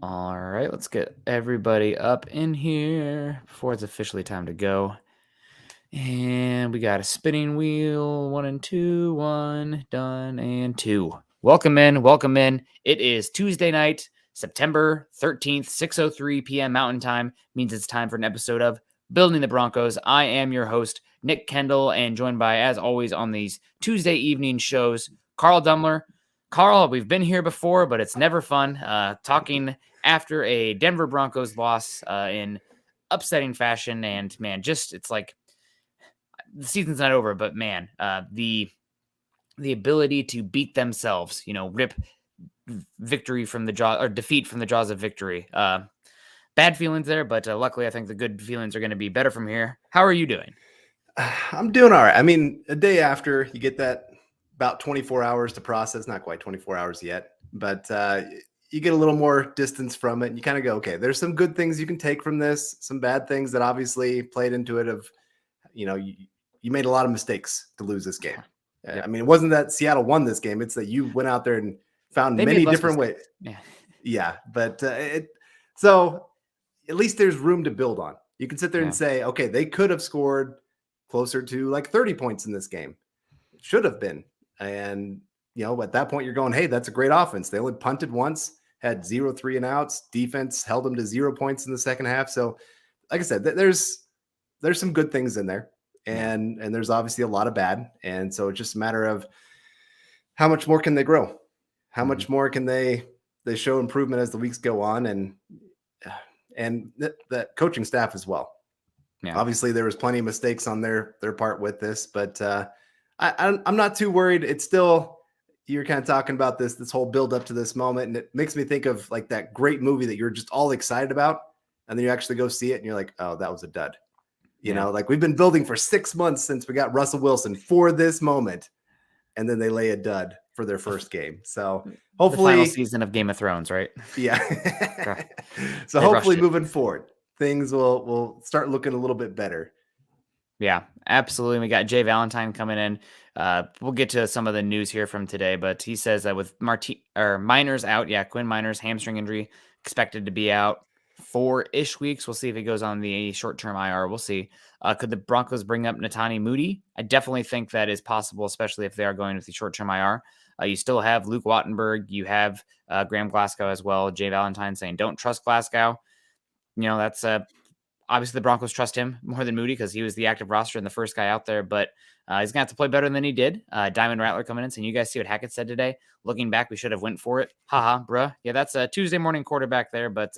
All right, let's get everybody up in here before it's officially time to go. And we got a spinning wheel. 1 and 2, 1, done, and 2. Welcome in, welcome in. It is Tuesday night, September 13th, 6:03 p.m. Mountain Time. Means it's time for an episode of Building the Broncos. I am your host, Nick Kendall, and joined by, as always, on these Tuesday evening shows, Carl Dumler. Carl, we've been here before, but it's never fun talking after a Denver Broncos loss in upsetting fashion. And man, just it's like the season's not over, but man, the ability to beat themselves, rip victory from the jaw or defeat from the jaws of victory. Bad feelings there, but luckily I think the good feelings are going to be better from here. How are you doing? I'm doing all right. I mean, a day after you get that about 24 hours to process, not quite 24 hours yet, but you get a little more distance from it and you kind of go, okay, there's some good things you can take from this, some bad things that obviously played into it of, you made a lot of mistakes to lose this game. Yep. I mean, it wasn't that Seattle won this game. It's that you went out there and found They many made less different ways. mistakes. Yeah. But so at least there's room to build on. You can sit there and say, okay, they could have scored closer to like 30 points in this game. Should have been. And, at that point you're going, hey, that's a great offense. They only punted once, had 0 3 and outs. Defense held them to 0 points in the second half. So like I said, there's some good things in there. And there's obviously a lot of bad. And so it's just a matter of how much more can they grow? How much more can they show improvement as the weeks go on? And the coaching staff as well. Yeah. Obviously, there was plenty of mistakes on their part with this, but I'm not too worried. It's still, you're kind of talking about this whole build up to this moment, and it makes me think of like that great movie that you're just all excited about, and then you actually go see it, and you're like, oh, that was a dud. You know, like we've been building for 6 months since we got Russell Wilson for this moment, and then they lay a dud for their first game. So hopefully, the final season of Game of Thrones, right? Yeah. So hopefully moving forward, things will start looking a little bit better. Yeah, absolutely. We got Jay Valentine coming in. We'll get to some of the news here from today, but he says that with Miners out, Quinn Miners hamstring injury expected to be out 4-ish weeks. We'll see if he goes on the short-term IR. We'll see. Could the Broncos bring up Netani Moody? I definitely think that is possible, especially if they are going with the short-term IR. You still have Luke Wattenberg. You have Graham Glasgow as well. Jay Valentine saying don't trust Glasgow. That's obviously the Broncos trust him more than Moody because he was the active roster and the first guy out there, but he's going to have to play better than he did. Diamond Rattler coming in saying, you guys see what Hackett said today? Looking back, we should have went for it. Haha, bruh. Yeah, that's a Tuesday morning quarterback there, but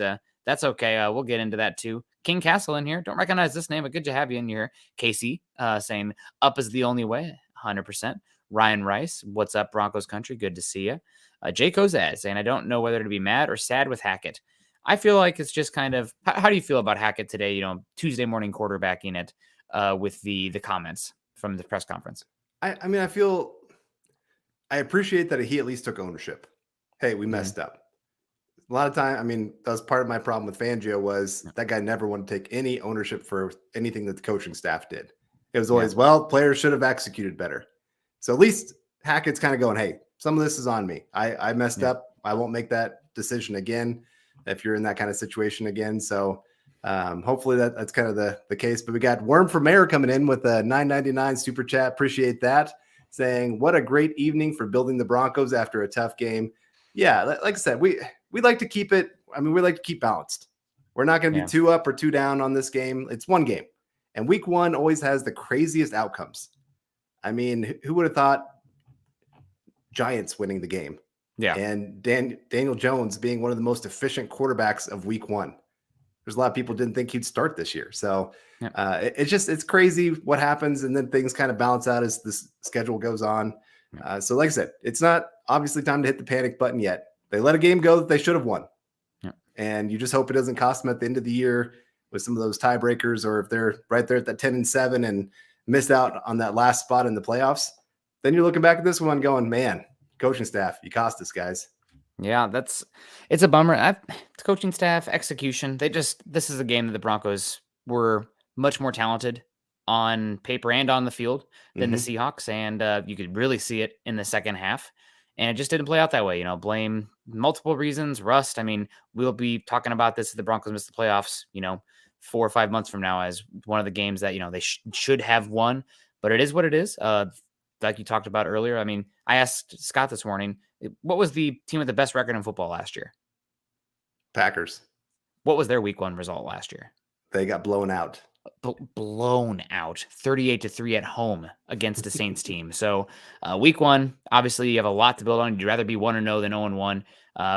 that's okay. We'll get into that too. King Castle in here. Don't recognize this name, but good to have you in here. Casey saying, up is the only way. 100%. Ryan Rice, what's up, Broncos country? Good to see you. Jay Kozaz saying, I don't know whether to be mad or sad with Hackett. I feel like it's just kind of, how do you feel about Hackett today, Tuesday morning quarterbacking it with the comments from the press conference? I mean, I appreciate that he at least took ownership. Hey, we messed up. A lot of time, I mean, that was part of my problem with Fangio was that guy never wanted to take any ownership for anything that the coaching staff did. It was always, well, players should have executed better. So at least Hackett's kind of going, hey, some of this is on me. I messed up. I won't make that decision again if you're in that kind of situation again. So hopefully that's kind of the case. But we got Worm for Mayor coming in with a $9.99 super chat. Appreciate that. Saying, what a great evening for building the Broncos after a tough game. Yeah, like I said, we like to keep it. I mean, we like to keep balanced. We're not going to be 2 up or 2 down on this game. It's one game. And week 1 always has the craziest outcomes. I mean, who would have thought Giants winning the game? Yeah. And Daniel Jones being one of the most efficient quarterbacks of week 1. There's a lot of people didn't think he'd start this year. So it's crazy what happens. And then things kind of balance out as the schedule goes on. So like I said, it's not obviously time to hit the panic button yet. They let a game go that they should have won. Yeah. And you just hope it doesn't cost them at the end of the year with some of those tiebreakers, or if they're right there at that 10-7 and missed out on that last spot in the playoffs, then you're looking back at this one going, man, coaching staff, you cost us, guys. Yeah, it's a bummer. The coaching staff, execution, this is a game that the Broncos were much more talented on paper and on the field than the Seahawks, and you could really see it in the second half, and it just didn't play out that way. Blame multiple reasons. Rust. I mean, we'll be talking about this if the Broncos miss the playoffs, 4 or 5 months from now as one of the games that, they should have won, but it is what it is. Like you talked about earlier. I mean, I asked Scott this morning, what was the team with the best record in football last year? Packers. What was their week 1 result last year? They got blown out. Blown out 38-3 at home against a Saints team. So week 1, obviously you have a lot to build on. You'd rather be 1-0 than 0-1.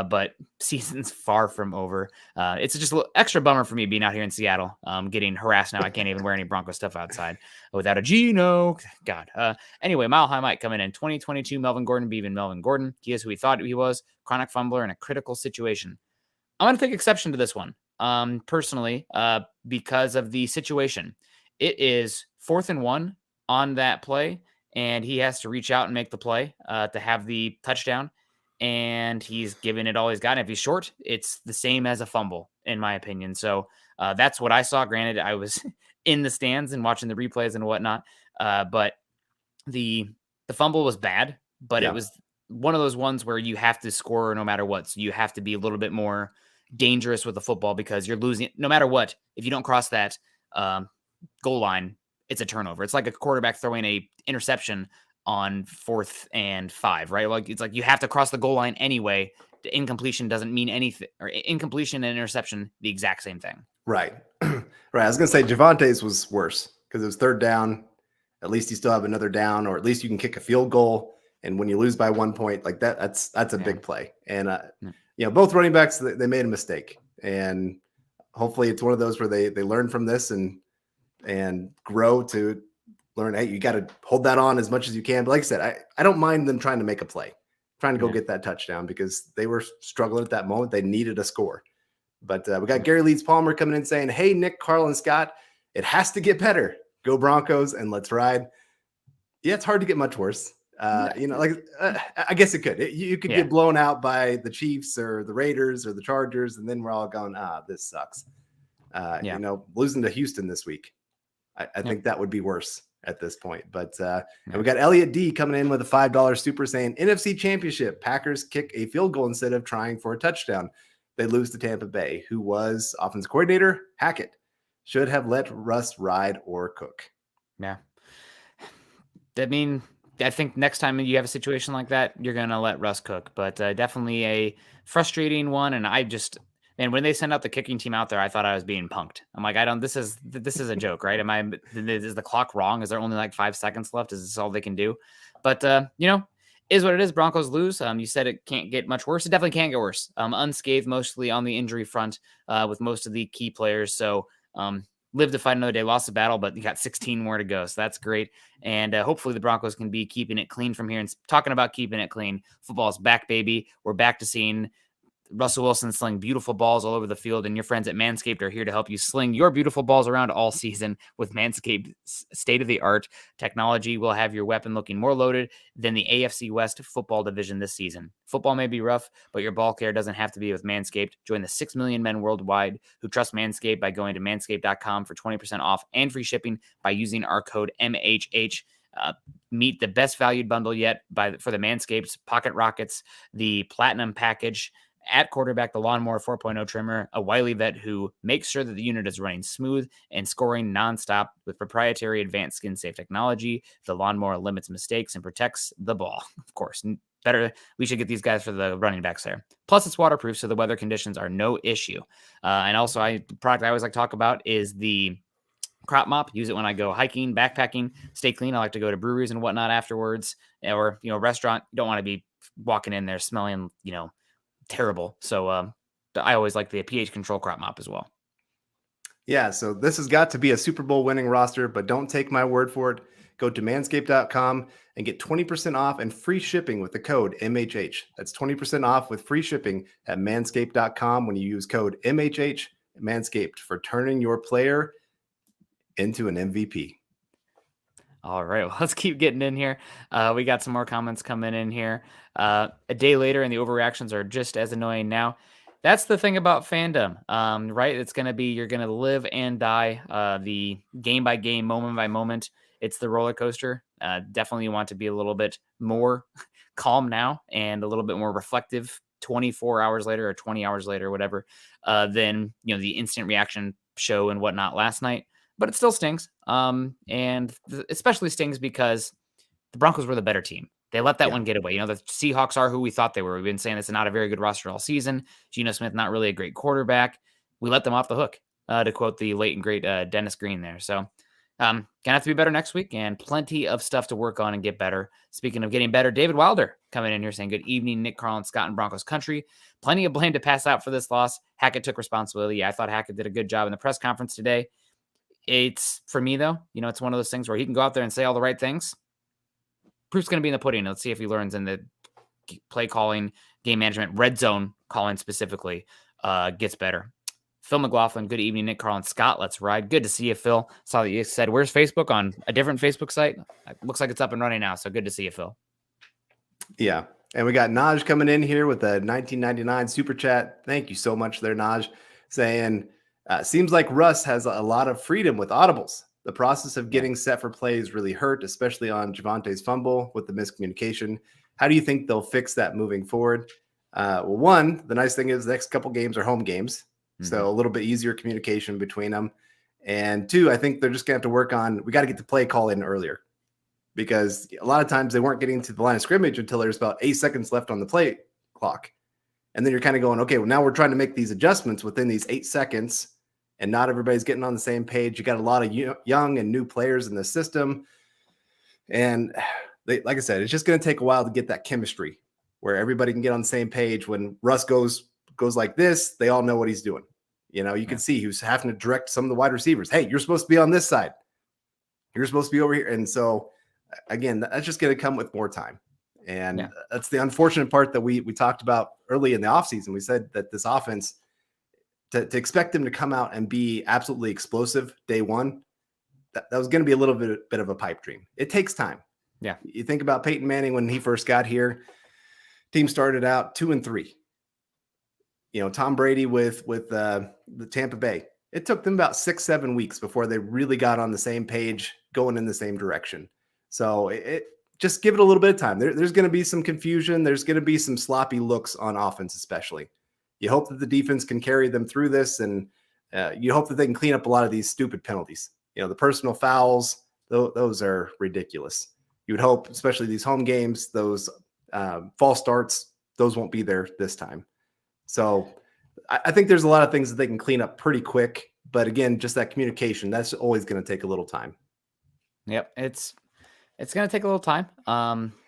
But season's far from over. It's just a little extra bummer for me being out here in Seattle, getting harassed now. I can't even wear any Bronco stuff outside without a Gino. God. Anyway, Mile High Mike coming in 2022. Melvin Gordon being Melvin Gordon. He is who he thought he was. Chronic fumbler in a critical situation. I'm going to take exception to this one. Personally, because of the situation. It is 4th and 1 on that play, and he has to reach out and make the play to have the touchdown, and he's giving it all he's got. And if he's short, it's the same as a fumble, in my opinion. So that's what I saw. Granted, I was in the stands and watching the replays and whatnot, but the fumble was bad, but it was one of those ones where you have to score no matter what. So you have to be a little bit more dangerous with the football because you're losing no matter what. If you don't cross that goal line, it's a turnover. It's like a quarterback throwing a interception on 4th and 5, right? Like it's like you have to cross the goal line anyway. The incompletion doesn't mean anything, or incompletion and interception, the exact same thing. Right. Right. I was going to say Javante's was worse because it was 3rd down. At least you still have another down, or at least you can kick a field goal. And when you lose by 1 point like that, that's a big play. And, both running backs, they made a mistake, and hopefully it's one of those where they learn from this and grow to learn, hey, you got to hold that on as much as you can. But like I said, I don't mind them trying to make a play, trying to go get that touchdown because they were struggling at that moment. They needed a score. But we got Gary Leeds Palmer coming in saying, hey, Nick, Carl, and Scott, it has to get better. Go Broncos and let's ride. Yeah, it's hard to get much worse. I guess it could. You could get blown out by the Chiefs or the Raiders or the Chargers, and then we're all going, this sucks. Losing to Houston this week, I think that would be worse at this point. But and we got Elliot D coming in with a $5 super saying, NFC Championship, Packers kick a field goal instead of trying for a touchdown. They lose to Tampa Bay, who was offense coordinator Hackett. Should have let Russ ride or cook. Yeah. I think next time you have a situation like that, you're going to let Russ cook, but definitely a frustrating one. And when they send out the kicking team out there, I thought I was being punked. I'm like, this is a joke, right? Is the clock wrong? Is there only like 5 seconds left? Is this all they can do? But, is what it is. Broncos lose. You said it can't get much worse. It definitely can't get worse. Unscathed mostly on the injury front with most of the key players. So, live to fight another day, lost the battle, but you got 16 more to go. So that's great. And hopefully the Broncos can be keeping it clean from here. And talking about keeping it clean, football's back, baby. We're back to seeing Russell Wilson sling beautiful balls all over the field, and your friends at Manscaped are here to help you sling your beautiful balls around all season with Manscaped state-of-the-art technology. Will have your weapon looking more loaded than the AFC West football division this season. Football may be rough, but your ball care doesn't have to be with Manscaped. Join the 6 million men worldwide who trust Manscaped by going to manscaped.com for 20% off and free shipping by using our code MHH. Meet the best valued bundle yet for the Manscaped Pocket Rockets, the Platinum Package, at quarterback, the Lawnmower 4.0 trimmer, a wily vet who makes sure that the unit is running smooth and scoring nonstop with proprietary advanced skin-safe technology. The Lawnmower limits mistakes and protects the ball. Of course, we should get these guys for the running backs there. Plus, it's waterproof, so the weather conditions are no issue. And also, the product I always like to talk about is the crop mop. Use it when I go hiking, backpacking, stay clean. I like to go to breweries and whatnot afterwards, or restaurant. You don't want to be walking in there smelling, terrible. So I always like the pH control crop mop as well. Yeah, so this has got to be a Super Bowl winning roster, but don't take my word for it. Go to manscaped.com and get 20% off and free shipping with the code MHH. That's 20% off with free shipping at manscaped.com when you use code MHH at Manscaped for turning your player into an MVP. All right, well, let's keep getting in here. We got some more comments coming in here. A day later, and the overreactions are just as annoying now. That's the thing about fandom, right? It's going to be, you're going to live and die the game by game, moment by moment. It's the roller coaster. Definitely want to be a little bit more calm now and a little bit more reflective 24 hours later or 20 hours later, whatever, than, the instant reaction show and whatnot last night. But it still stings. And especially stings because the Broncos were the better team. They let that Yeah. one get away. The Seahawks are who we thought they were. We've been saying it's not a very good roster all season. Geno Smith, not really a great quarterback. We let them off the hook, to quote the late and great Dennis Green there. So, gonna have to be better next week, and plenty of stuff to work on and get better. Speaking of getting better, David Wilder coming in here saying, "Good evening, Nick, Carl, and Scott in Broncos country. Plenty of blame to pass out for this loss. Hackett took responsibility. I thought Hackett did a good job in the press conference today. It's for me though, it's one of those things where he can go out there and say all the right things. Proof's going to be in the pudding. Let's see if he learns in the play calling, game management, red zone calling specifically, gets better." Phil McLaughlin, good evening, Nick, Carl, and Scott. Let's ride. Good to see you, Phil. Saw that you said, "Where's Facebook?" on a different Facebook site. It looks like it's up and running now. So good to see you, Phil. Yeah. And we got Naj coming in here with a 1999 super chat. Thank you so much there, Naj, saying, seems like Russ has a lot of freedom with audibles. The process of getting set for plays really hurt, especially on Javante's fumble with the miscommunication. How do you think they'll fix that moving forward? Well, one, the nice thing is the next couple games are home games. So a little bit easier communication between them. And two, I think they're just going to have to work on, we got to get the play call in earlier, because a lot of times they weren't getting to the line of scrimmage until there's about 8 seconds left on the play clock. And then you're kind of going, okay, well, now we're trying to make these adjustments within these 8 seconds, and not everybody's getting on the same page. You got a lot of young and new players in the system. And like I said, it's just going to take a while to get that chemistry where everybody can get on the same page. When Russ goes like this, they all know what he's doing. You can see he was having to direct some of the wide receivers. Hey, you're supposed to be on this side. You're supposed to be over here. And so, again, that's just going to come with more time. And that's the unfortunate part that we talked about early in the offseason. We said that this offense, to expect them to come out and be absolutely explosive day one, that was going to be a little bit of a pipe dream. It takes time. Yeah. You think about Peyton Manning when he first got here, team started out 2-3. Tom Brady with the Tampa Bay, it took them about 6-7 weeks before they really got on the same page, going in the same direction. So it just give it a little bit of time. There's going to be some confusion. There's going to be some sloppy looks on offense, especially. You hope that the defense can carry them through this, and you hope that they can clean up a lot of these stupid penalties. The personal fouls, those are ridiculous. You would hope, especially these home games, those false starts, those won't be there this time. So I think there's a lot of things that they can clean up pretty quick. But again, just that communication, that's always going to take a little time. Yep. It's going to take a little time.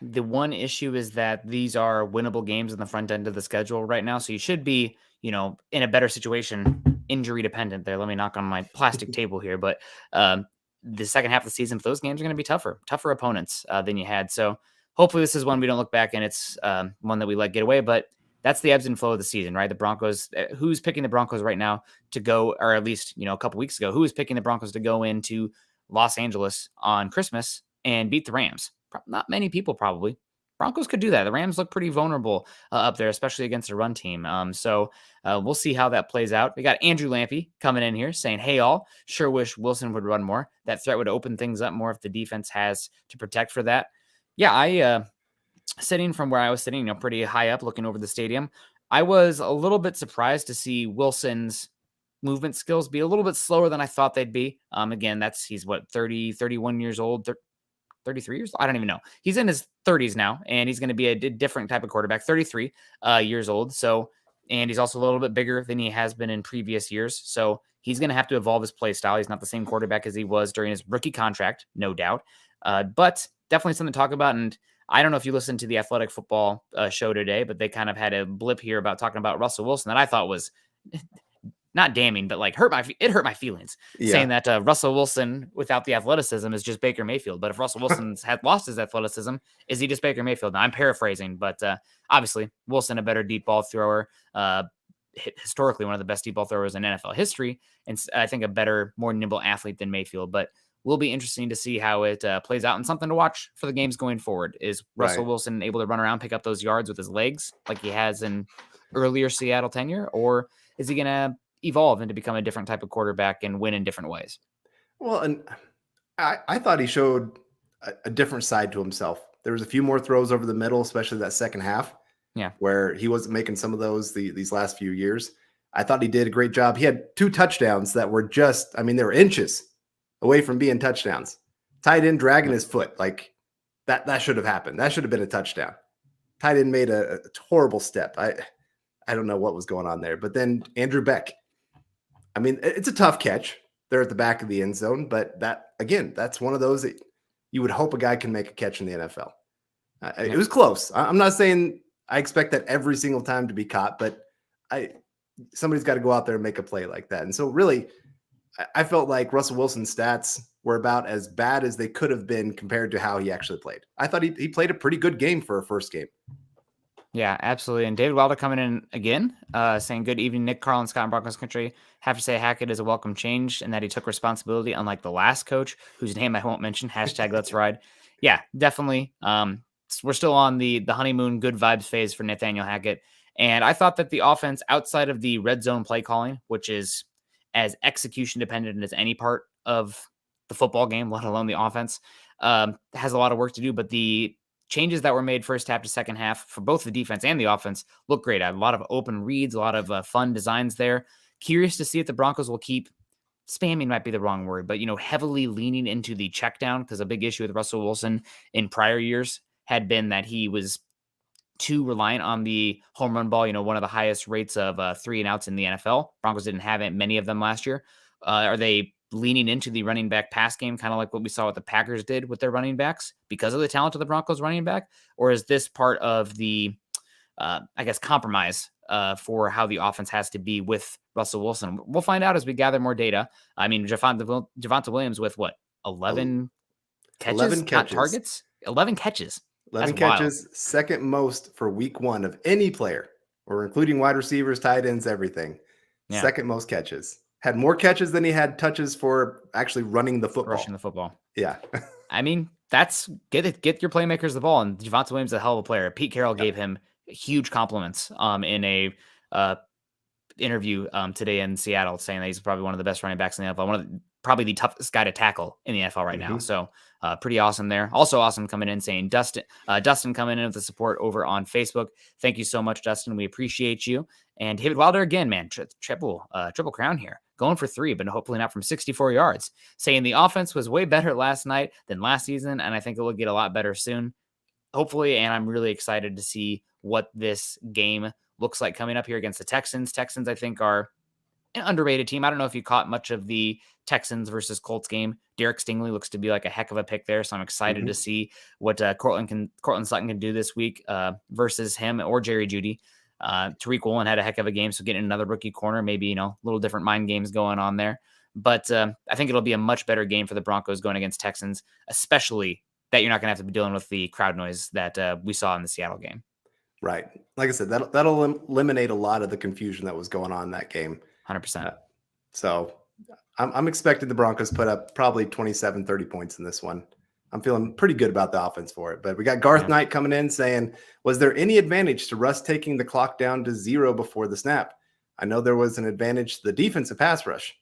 The one issue is that these are winnable games in the front end of the schedule right now. So you should be, in a better situation, injury dependent there. Let me knock on my plastic table here. But the second half of the season for those games are going to be tougher opponents than you had. So hopefully this is one we don't look back and it's one that we let get away. But that's the ebbs and flow of the season, right? The Broncos, who's picking the Broncos right now to go, or at least, a couple weeks ago, who was picking the Broncos to go into Los Angeles on Christmas and beat the Rams? Not many people, probably. Broncos could do that. The Rams look pretty vulnerable up there, especially against a run team. So we'll see how that plays out. We got Andrew Lampy coming in here saying, "Hey, all, sure wish Wilson would run more. That threat would open things up more if the defense has to protect for that." Yeah, sitting from where I was sitting, pretty high up looking over the stadium, I was a little bit surprised to see Wilson's movement skills be a little bit slower than I thought they'd be. Again, he's what, 30, 31 years old, 33 years? I don't even know. He's in his 30s now, and he's going to be a different type of quarterback, 33 years old. So, and he's also a little bit bigger than he has been in previous years. So he's going to have to evolve his play style. He's not the same quarterback as he was during his rookie contract, no doubt. But definitely something to talk about. And I don't know if you listened to the Athletic Football show today, but they kind of had a blip here about talking about Russell Wilson that I thought was not damning, but like hurt my feelings. Yeah. Saying that Russell Wilson without the athleticism is just Baker Mayfield. But if Russell Wilson's had lost his athleticism, is he just Baker Mayfield? Now I'm paraphrasing, but obviously Wilson, a better deep ball thrower, historically one of the best deep ball throwers in NFL history, and I think a better, more nimble athlete than Mayfield. But will be interesting to see how it plays out, and something to watch for the games going forward. Is Russell Wilson able to run around, pick up those yards with his legs like he has in earlier Seattle tenure, or is he going to evolve into become a different type of quarterback and win in different ways? Well, and I thought he showed a different side to himself. There was a few more throws over the middle, especially that second half. Yeah. where he wasn't making some of those these last few years. I thought he did a great job. He had 2 touchdowns that were just, I mean, they were inches away from being touchdowns. Tight end dragging his foot, like that should have happened. That should have been a touchdown. Tight end made a horrible step. I don't know what was going on there. But then Andrew Beck, I mean, it's a tough catch. They're at the back of the end zone, but that's one of those that you would hope a guy can make a catch in the NFL. It was close. I'm not saying I expect that every single time to be caught, but somebody's got to go out there and make a play like that. And so really, I felt like Russell Wilson's stats were about as bad as they could have been compared to how he actually played. I thought he played a pretty good game for a first game. Yeah, absolutely. And David Wilder coming in again, saying, "Good evening, Nick, Carl, and Scott in Broncos country. Have to say Hackett is a welcome change and that he took responsibility, unlike the last coach, whose name I won't mention. Hashtag let's ride." Yeah, definitely. We're still on the honeymoon good vibes phase for Nathaniel Hackett. And I thought that the offense outside of the red zone play calling, which is as execution dependent as any part of the football game, let alone the offense, has a lot of work to do. But the changes that were made first half to second half for both the defense and the offense look great. I had a lot of open reads, a lot of fun designs there. Curious to see if the Broncos will keep spamming, might be the wrong word, but, heavily leaning into the check down, because a big issue with Russell Wilson in prior years had been that he was too reliant on the home run ball, one of the highest rates of 3-and-outs in the NFL. Broncos didn't have many of them last year. Are they leaning into the running back pass game, kind of like what we saw what the Packers did with their running backs because of the talent of the Broncos running back? Or is this part of the, compromise for how the offense has to be with Russell Wilson? We'll find out as we gather more data. I mean, Javonte Williams with what? 11 catches? 11 catches. Not targets? 11 catches. 11 That's catches, wild. second most for week 1 of any player, or including wide receivers, tight ends, everything. Yeah. Second most catches. Had more catches than he had touches for actually running the football. Rushing the football. Yeah. I mean, that's get your playmakers the ball. And Javonte Williams is a hell of a player. Pete Carroll gave him huge compliments in a interview today in Seattle, saying that he's probably one of the best running backs in the NFL, probably the toughest guy to tackle in the NFL right now. So pretty awesome there. Also awesome coming in saying Dustin coming in with the support over on Facebook. Thank you so much, Dustin. We appreciate you. And David Wilder again, man, triple crown here. Going for 3, but hopefully not from 64 yards. Saying the offense was way better last night than last season, and I think it will get a lot better soon. Hopefully, and I'm really excited to see what this game looks like coming up here against the Texans. Texans, I think, are an underrated team. I don't know if you caught much of the Texans versus Colts game. Derek Stingley looks to be like a heck of a pick there, so I'm excited to see what Cortland Sutton can do this week versus him or Jerry Judy. Tariq Woolen had a heck of a game, so getting another rookie corner, maybe, a little different mind games going on there. But I think it'll be a much better game for the Broncos going against Texans, especially that you're not going to have to be dealing with the crowd noise that we saw in the Seattle game. Right. Like I said, that'll eliminate a lot of the confusion that was going on in that game. 100%. So I'm expecting the Broncos put up probably 27, 30 points in this one. I'm feeling pretty good about the offense for it. But we got Garth Knight coming in saying, was there any advantage to Russ taking the clock down to 0 before the snap? I know there was an advantage to the defensive pass rush.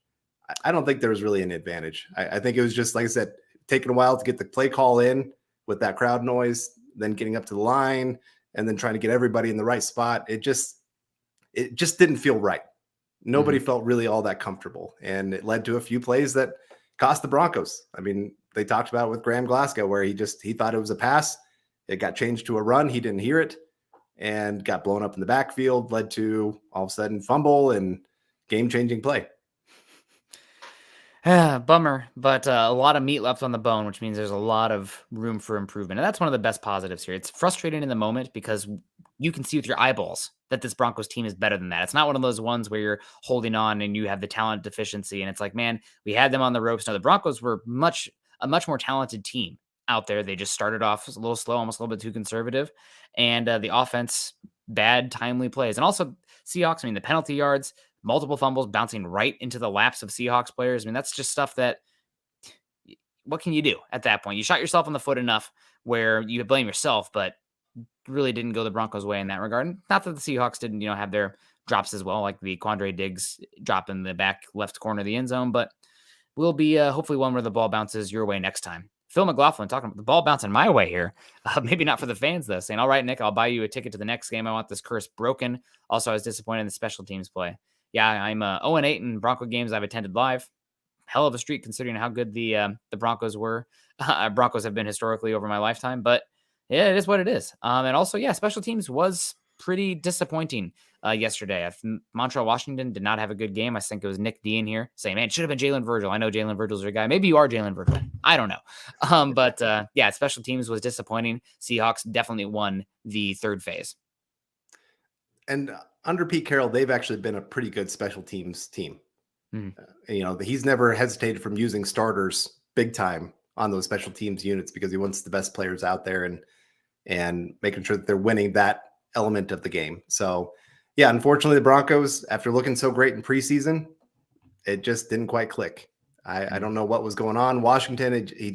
I don't think there was really an advantage. I think it was just, like I said, taking a while to get the play call in with that crowd noise, then getting up to the line, and then trying to get everybody in the right spot. It just didn't feel right. Nobody felt really all that comfortable. And it led to a few plays that cost the Broncos. I mean, they talked about it with Graham Glasgow, where he thought it was a pass. It got changed to a run. He didn't hear it and got blown up in the backfield, led to all of a sudden fumble and game-changing play. Bummer, but a lot of meat left on the bone, which means there's a lot of room for improvement. And that's one of the best positives here. It's frustrating in the moment because you can see with your eyeballs that this Broncos team is better than that. It's not one of those ones where you're holding on and you have the talent deficiency. And it's like, man, we had them on the ropes. Now the Broncos were a much more talented team out there. They just started off a little slow, almost a little bit too conservative. And the offense, bad, timely plays. And also Seahawks, the penalty yards, multiple fumbles bouncing right into the laps of Seahawks players. That's just stuff that, what can you do at that point? You shot yourself in the foot enough where you blame yourself, but really didn't go the Broncos' way in that regard. Not that the Seahawks didn't, have their drops as well, like the Quandre Diggs drop in the back left corner of the end zone, but will be hopefully one where the ball bounces your way next time Phil McLaughlin talking about the ball bouncing my way here. Maybe not for the fans, though, saying, all right, Nick, I'll buy you a ticket to the next game. I want this curse broken. Also, I was disappointed in the special teams play. Yeah, I'm 0-8 in Bronco games I've attended live. Hell of a streak considering how good the Broncos were. Broncos have been historically over my lifetime, but yeah, it is what it is. And also, yeah, special teams was pretty disappointing yesterday. Montreal Washington did not have a good game. I think it was Nick D in here saying, man, it should have been Jalen Virgil. I know Jalen Virgil's your guy. Maybe you are Jalen Virgil. I don't know. But yeah, special teams was disappointing. Seahawks definitely won the third phase. And under Pete Carroll, they've actually been a pretty good special teams team. He's never hesitated from using starters big time on those special teams units because he wants the best players out there and making sure that they're winning that element of the game. So yeah, unfortunately the Broncos, after looking so great in preseason, it just didn't quite click. I don't know what was going on. Washington, he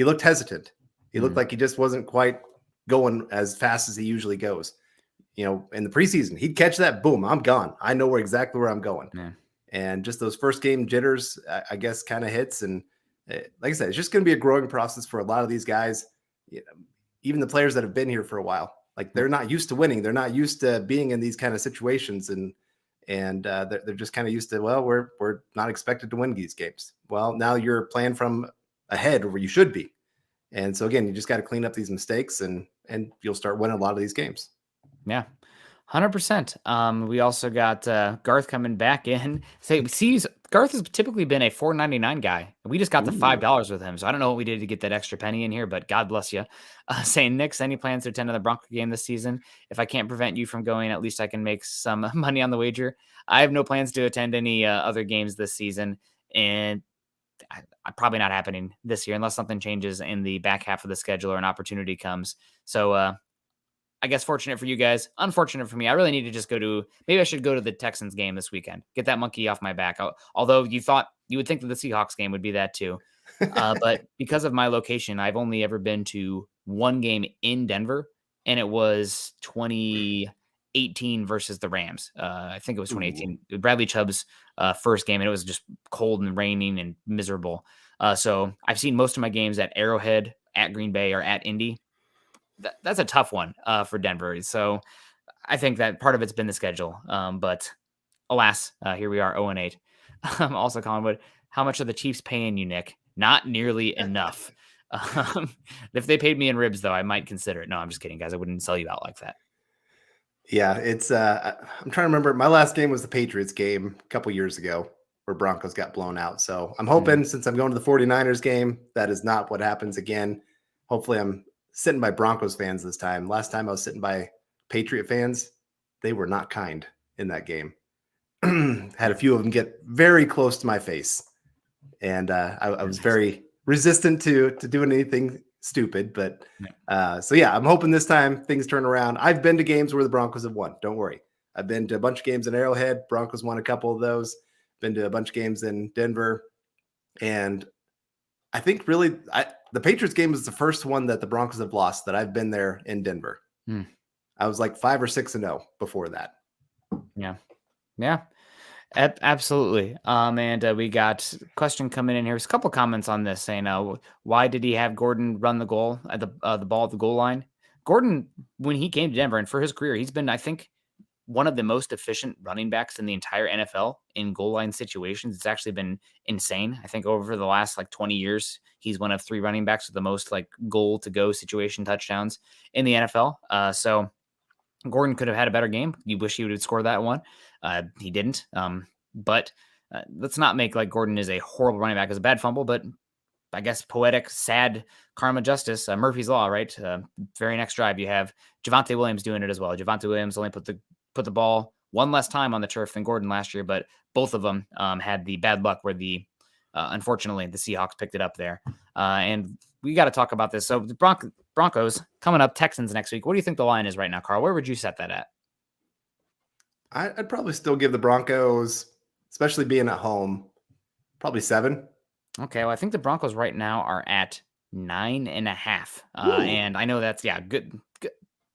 looked hesitant. He looked like he just wasn't quite going as fast as he usually goes. In the preseason, he'd catch that, boom, I'm gone. I know exactly where I'm going. Yeah. And just those first game jitters, I guess, kind of hits. And like I said, it's just going to be a growing process for a lot of these guys. Even the players that have been here for a while, like they're not used to winning. They're not used to being in these kind of situations. And they're just kind of used to, well, we're not expected to win these games. Well, now you're playing from ahead where you should be. And so again, you just got to clean up these mistakes and you'll start winning a lot of these games. Yeah. 100%. We also got Garth coming back in. Garth has typically been a $4.99 guy. We just got the $5 with him. So I don't know what we did to get that extra penny in here, but God bless you. Saying, Nick, any plans to attend the Bronco game this season? If I can't prevent you from going, at least I can make some money on the wager. I have no plans to attend any other games this season. And probably not happening this year unless something changes in the back half of the schedule or an opportunity comes. So, I guess fortunate for you guys, unfortunate for me. I really need to just maybe I should go to the Texans game this weekend. Get that monkey off my back. Although you would think that the Seahawks game would be that too. But because of my location, I've only ever been to one game in Denver, and it was 2018 versus the Rams. I think it was 2018. Bradley Chubb's first game, and it was just cold and raining and miserable. So I've seen most of my games at Arrowhead, at Green Bay, or at Indy. That's a tough one for Denver. So I think that part of it's been the schedule. But alas, here we are 0-8. Also, Collinwood, how much are the Chiefs paying you, Nick? Not nearly enough. If they paid me in ribs, though, I might consider it. No, I'm just kidding, guys. I wouldn't sell you out like that. Yeah, it's I'm trying to remember. My last game was the Patriots game a couple years ago where Broncos got blown out. So I'm hoping since I'm going to the 49ers game, that is not what happens again. Hopefully I'm sitting by Broncos fans this time. Last time I was sitting by Patriot fans, they were not kind in that game. Had a few of them get very close to my face. And I was very resistant to doing anything stupid. But so, yeah, I'm hoping this time things turn around. I've been to games where the Broncos have won. Don't worry. I've been to a bunch of games in Arrowhead. Broncos won a couple of those. Been to a bunch of games in Denver. And I think really the Patriots game is the first one that the Broncos have lost that I've been there in Denver. I was like 5 or 6-0 before that. Yeah. Absolutely. And we got a question coming in here. There's a couple comments on this saying, why did he have Gordon run the goal at the ball at the goal line? Gordon, when he came to Denver and for his career, he's been, I think, one of the most efficient running backs in the entire NFL in goal line situations. It's actually been insane. I think over the last 20 years, he's one of 3 running backs with the most goal to go situation touchdowns in the NFL. So Gordon could have had a better game. You wish he would have scored that one. He didn't. But let's not make Gordon is a horrible running back as a bad fumble, but I guess poetic, sad karma justice, Murphy's Law, right? Very next drive, you have Javonte Williams doing it as well. Javonte Williams only put the ball one less time on the turf than Gordon last year, but both of them had the bad luck where unfortunately, the Seahawks picked it up there. And we got to talk about this. So the Broncos coming up, Texans next week. What do you think the line is right now, Carl? Where would you set that at? I'd probably still give the Broncos, especially being at home, probably 7. Okay, well, I think the Broncos right now are at 9.5. And I know that's, good.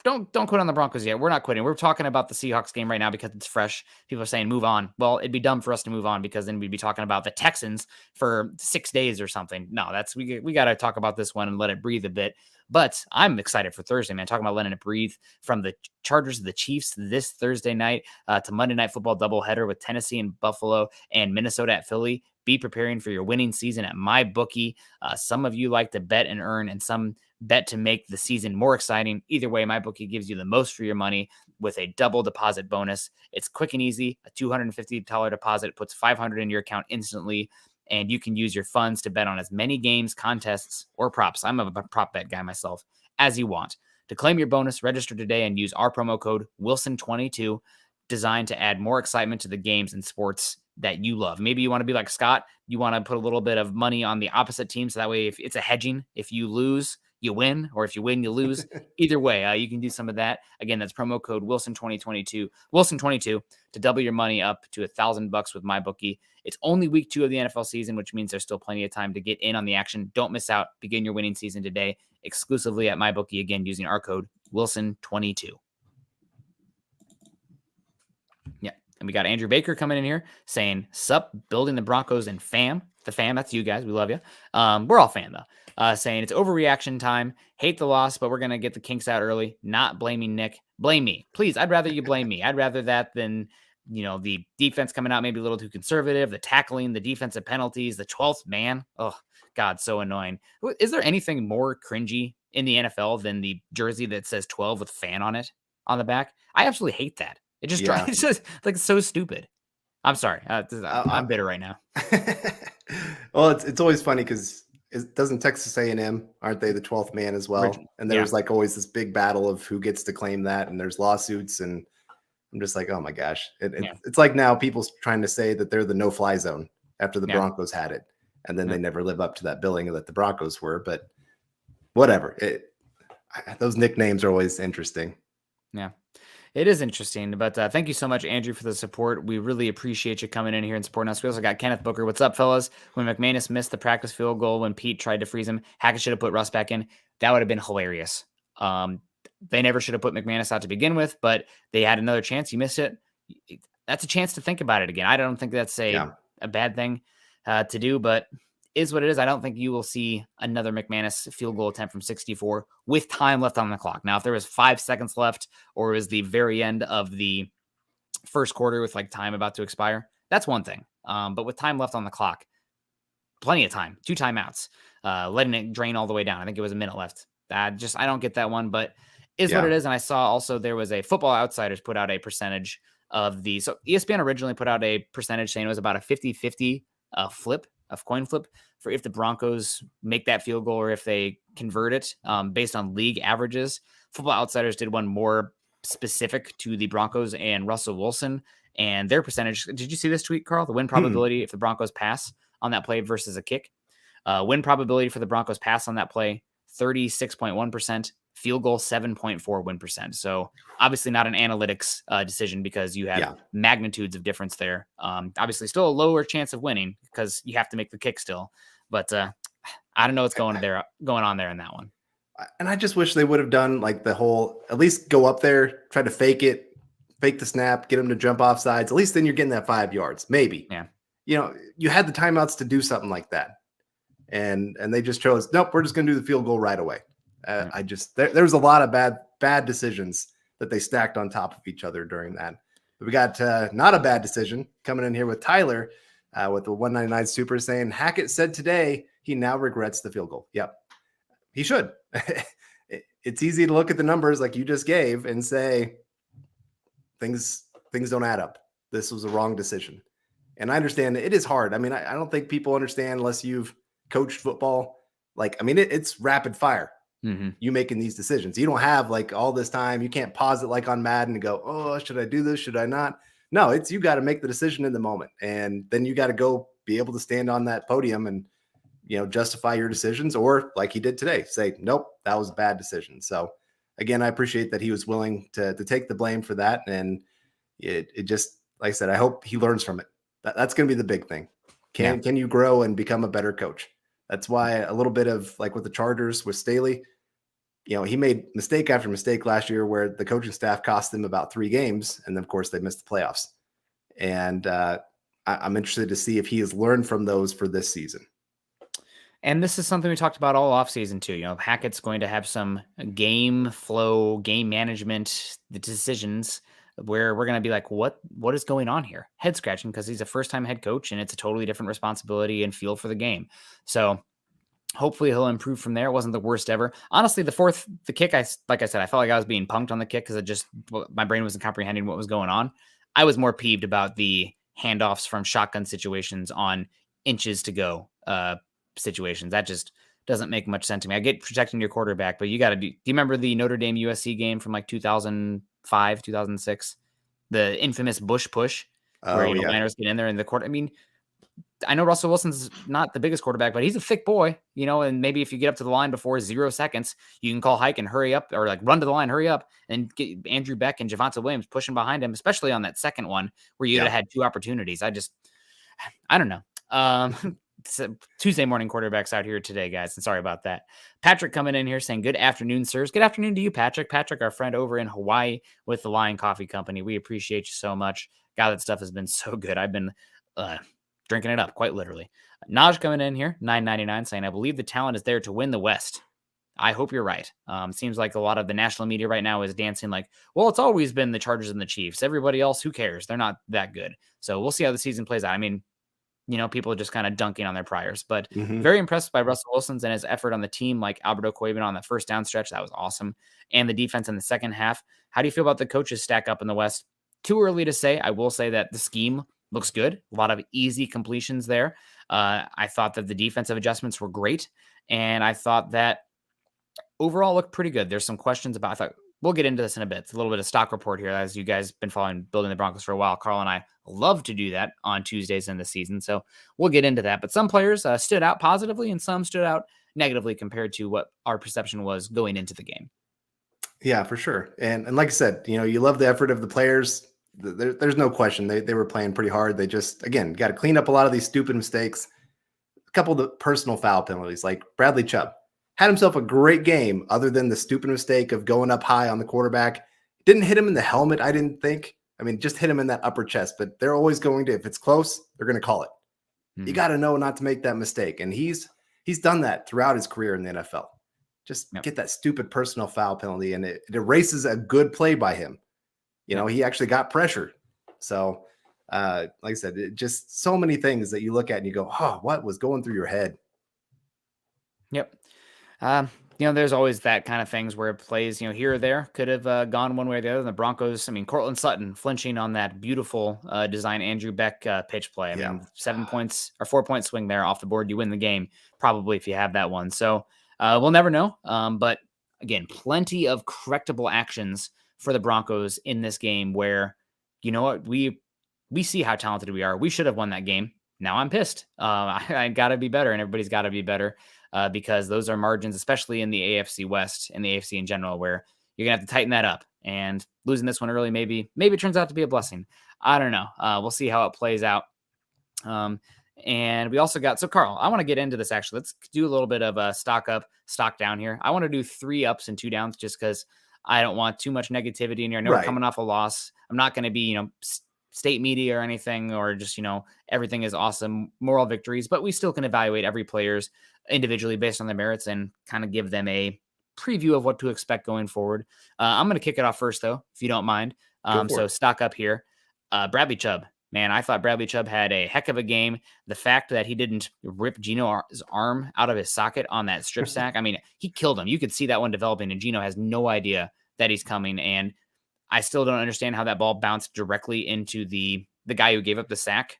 don't quit on the Broncos yet. We're not quitting. We're talking about the Seahawks game right now because it's fresh. People are saying move on. Well, it'd be dumb for us to move on because then we'd be talking about the Texans for 6 days or something. No, we got to talk about this one and let it breathe a bit. But I'm excited for Thursday, man. Talking about letting it breathe, from the Chargers to the Chiefs this Thursday night to Monday Night Football doubleheader with Tennessee and Buffalo and Minnesota at Philly. Be preparing for your winning season at MyBookie. Some of you like to bet and earn, and some bet to make the season more exciting. Either way, MyBookie gives you the most for your money with a double deposit bonus. It's quick and easy. A $250 deposit puts $500 in your account instantly, and you can use your funds to bet on as many games, contests, or props. I'm a prop bet guy myself, as you want. To claim your bonus, register today and use our promo code Wilson22, designed to add more excitement to the games and sports that you love. Maybe you want to be like Scott. You want to put a little bit of money on the opposite team, so that way if it's a hedging, if you lose, you win, or if you win, you lose. Either way, you can do some of that. Again, that's promo code Wilson22 to double your money up to $1,000 with MyBookie. It's only week 2 of the NFL season, which means there's still plenty of time to get in on the action. Don't miss out. Begin your winning season today, exclusively at MyBookie. Again, using our code Wilson22. Yeah. And we got Andrew Baker coming in here saying, sup, building the Broncos and fam. The fam, that's you guys. We love you. We're all fan, though. Saying it's overreaction time. Hate the loss, but we're going to get the kinks out early. Not blaming Nick. Blame me. Please, I'd rather you blame me. I'd rather that than, the defense coming out maybe a little too conservative, the tackling, the defensive penalties, the 12th man. Oh, God, so annoying. Is there anything more cringy in the NFL than the jersey that says 12 with fan on it on the back? I absolutely hate that. It just it's just like so stupid. I'm sorry. I'm bitter right now. Well, it's always funny because doesn't Texas A&M, aren't they the 12th man as well? And there's like always this big battle of who gets to claim that, and there's lawsuits, and I'm just like, oh my gosh. It's like now people trying to say that they're the no-fly zone after the Broncos had it, and then they never live up to that billing that the Broncos were. But whatever. Those nicknames are always interesting. Yeah. It is interesting, but thank you so much, Andrew, for the support. We really appreciate you coming in here and supporting us. We also got Kenneth Booker. What's up, fellas? When McManus missed the practice field goal when Pete tried to freeze him, Hackett should have put Russ back in. That would have been hilarious. They never should have put McManus out to begin with, but they had another chance. You missed it. That's a chance to think about it again. I don't think that's a bad thing to do, but is what it is. I don't think you will see another McManus field goal attempt from 64 with time left on the clock. Now, if there was 5 seconds left, or it was the very end of the first quarter with like time about to expire, that's one thing. But with time left on the clock, plenty of time, 2 timeouts, letting it drain all the way down. I think it was a minute left. I don't get that one, but is what it is. And I saw also there was a Football Outsiders put out a percentage of so ESPN originally put out a percentage saying it was about a 50-50 coin flip for if the Broncos make that field goal or if they convert it based on league averages. Football Outsiders did one more specific to the Broncos and Russell Wilson and their percentage. Did you see this tweet, Carl? The win probability if the Broncos pass on that play versus a kick. Win probability for the Broncos pass on that play, 36.1%. Field goal, 7.4 win percent. So obviously not an analytics decision because you have magnitudes of difference there. Obviously still a lower chance of winning because you have to make the kick still. But I don't know what's going on there in that one. And I just wish they would have done like the whole, at least go up there, try to fake the snap, get them to jump off sides. At least then you're getting that 5 yards, maybe. Yeah. You had the timeouts to do something like that. And they just chose, nope, we're just going to do the field goal right away. There was a lot of bad decisions that they stacked on top of each other during that. But we got not a bad decision coming in here with Tyler with the 199 Super saying Hackett said today he now regrets the field goal. Yep, he should. It's easy to look at the numbers like you just gave and say things don't add up. This was a wrong decision. And I understand it is hard. I mean, I don't think people understand unless you've coached football. It's rapid fire. Mm-hmm. You making these decisions. You don't have like all this time. You can't pause it like on Madden and go, oh, should I do this? Should I not? No, you got to make the decision in the moment. And then you got to go be able to stand on that podium and, justify your decisions, or like he did today, say, nope, that was a bad decision. So again, I appreciate that he was willing to take the blame for that. And it just, like I said, I hope he learns from it. That's going to be the big thing. Can you grow and become a better coach? That's why a little bit of like with the Chargers with Staley, he made mistake after mistake last year where the coaching staff cost them about 3 games. And then, of course, they missed the playoffs. And I'm interested to see if he has learned from those for this season. And this is something we talked about all offseason too. Hackett's going to have some game flow, game management, the decisions where we're going to be like, what is going on here? Head scratching, because he's a first-time head coach and it's a totally different responsibility and feel for the game. So hopefully he'll improve from there. It wasn't the worst ever. Honestly, the kick, like I said, I felt like I was being punked on the kick because my brain wasn't comprehending what was going on. I was more peeved about the handoffs from shotgun situations on inches to go situations. That just doesn't make much sense to me. I get protecting your quarterback, but you got to do you remember the Notre Dame USC game from like 2005, 2006? The infamous Bush push where Niners get in there in the court. I mean, I know Russell Wilson's not the biggest quarterback, but he's a thick boy, and maybe if you get up to the line before 0 seconds, you can call hike and hurry up, or like run to the line, hurry up, and get Andrew Beck and Javonte Williams pushing behind him, especially on that second one where you'd have had 2 opportunities. I don't know. Tuesday morning quarterbacks out here today, guys, and sorry about that. Patrick coming in here saying, good afternoon, sirs. Good afternoon to you, Patrick. Patrick, our friend over in Hawaii with the Lion Coffee Company. We appreciate you so much. God, that stuff has been so good. I've been drinking it up, quite literally. Naj coming in here, $9.99, saying, I believe the talent is there to win the West. I hope you're right. Seems like a lot of the national media right now is dancing like, well, it's always been the Chargers and the Chiefs. Everybody else, who cares? They're not that good. So we'll see how the season plays out. I mean, people are just kind of dunking on their priors, but very impressed by Russell Wilson's and his effort on the team, like Alberto Cuevanov on the first down stretch. That was awesome. And the defense in the second half. How do you feel about the coaches stack up in the West? Too early to say. I will say that the scheme looks good. A lot of easy completions there. I thought that the defensive adjustments were great. And I thought that overall looked pretty good. There's some questions about, I thought we'll get into this in a bit. It's a little bit of stock report here. As you guys been following Building the Broncos for a while, Carl and I love to do that on Tuesdays in the season. So we'll get into that. But some players stood out positively and some stood out negatively compared to what our perception was going into the game. Yeah, for sure. And like I said, you love the effort of the players. There's no question. They were playing pretty hard. They just, again, got to clean up a lot of these stupid mistakes. A couple of the personal foul penalties, like Bradley Chubb had himself a great game other than the stupid mistake of going up high on the quarterback. Didn't hit him in the helmet, I didn't think. I mean, just hit him in that upper chest, but they're always going to, if it's close, they're going to call it. You got to know not to make that mistake. And he's done that throughout his career in the NFL. Just get that stupid personal foul penalty, and it erases a good play by him. He actually got pressured. So, like I said, just so many things that you look at and you go, oh, what was going through your head? Yep. There's always that kind of things where it plays, here or there could have gone one way or the other. The Broncos, I mean, Cortland Sutton flinching on that beautiful design Andrew Beck pitch play. I mean, 7 points or 4 point swing there off the board. You win the game probably if you have that one. So we'll never know. But again, plenty of correctable actions for the Broncos in this game where, what, we see how talented we are. We should have won that game. Now I'm pissed. I got to be better, and everybody's got to be better. Because those are margins, especially in the AFC West and the AFC in general, where you're going to have to tighten that up. And losing this one early, maybe it turns out to be a blessing. I don't know. We'll see how it plays out. And we also got, so Carl, I want to get into this actually. Let's do a little bit of a stock up, stock down here. I want to do 3 ups and 2 downs just because I don't want too much negativity in here. I know we're coming off a loss. I'm not going to be, state media or anything, or just, everything is awesome, moral victories, but we still can evaluate every player's individually based on their merits and kind of give them a preview of what to expect going forward. I'm going to kick it off first though, if you don't mind. So stock up here. Bradley Chubb, man, I thought Bradley Chubb had a heck of a game. The fact that he didn't rip Geno's arm out of his socket on that strip sack. I mean, he killed him. You could see that one developing, and Geno has no idea that he's coming. And I still don't understand how that ball bounced directly into the guy who gave up the sack.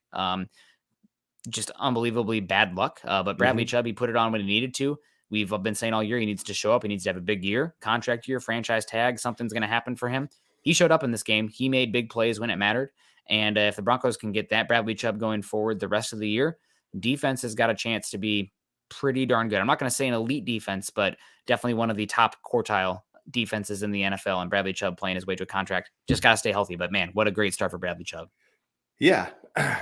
Just unbelievably bad luck. But Bradley Chubb, he put it on when he needed to. We've been saying all year he needs to show up. He needs to have a big year, contract year, franchise tag. Something's going to happen for him. He showed up in this game. He made big plays when it mattered. And if the Broncos can get that Bradley Chubb going forward the rest of the year, defense has got a chance to be pretty darn good. I'm not going to say an elite defense, but definitely one of the top quartile defenses in the NFL. And Bradley Chubb playing his way to a contract. Just got to stay healthy. But man, what a great start for Bradley Chubb. Yeah,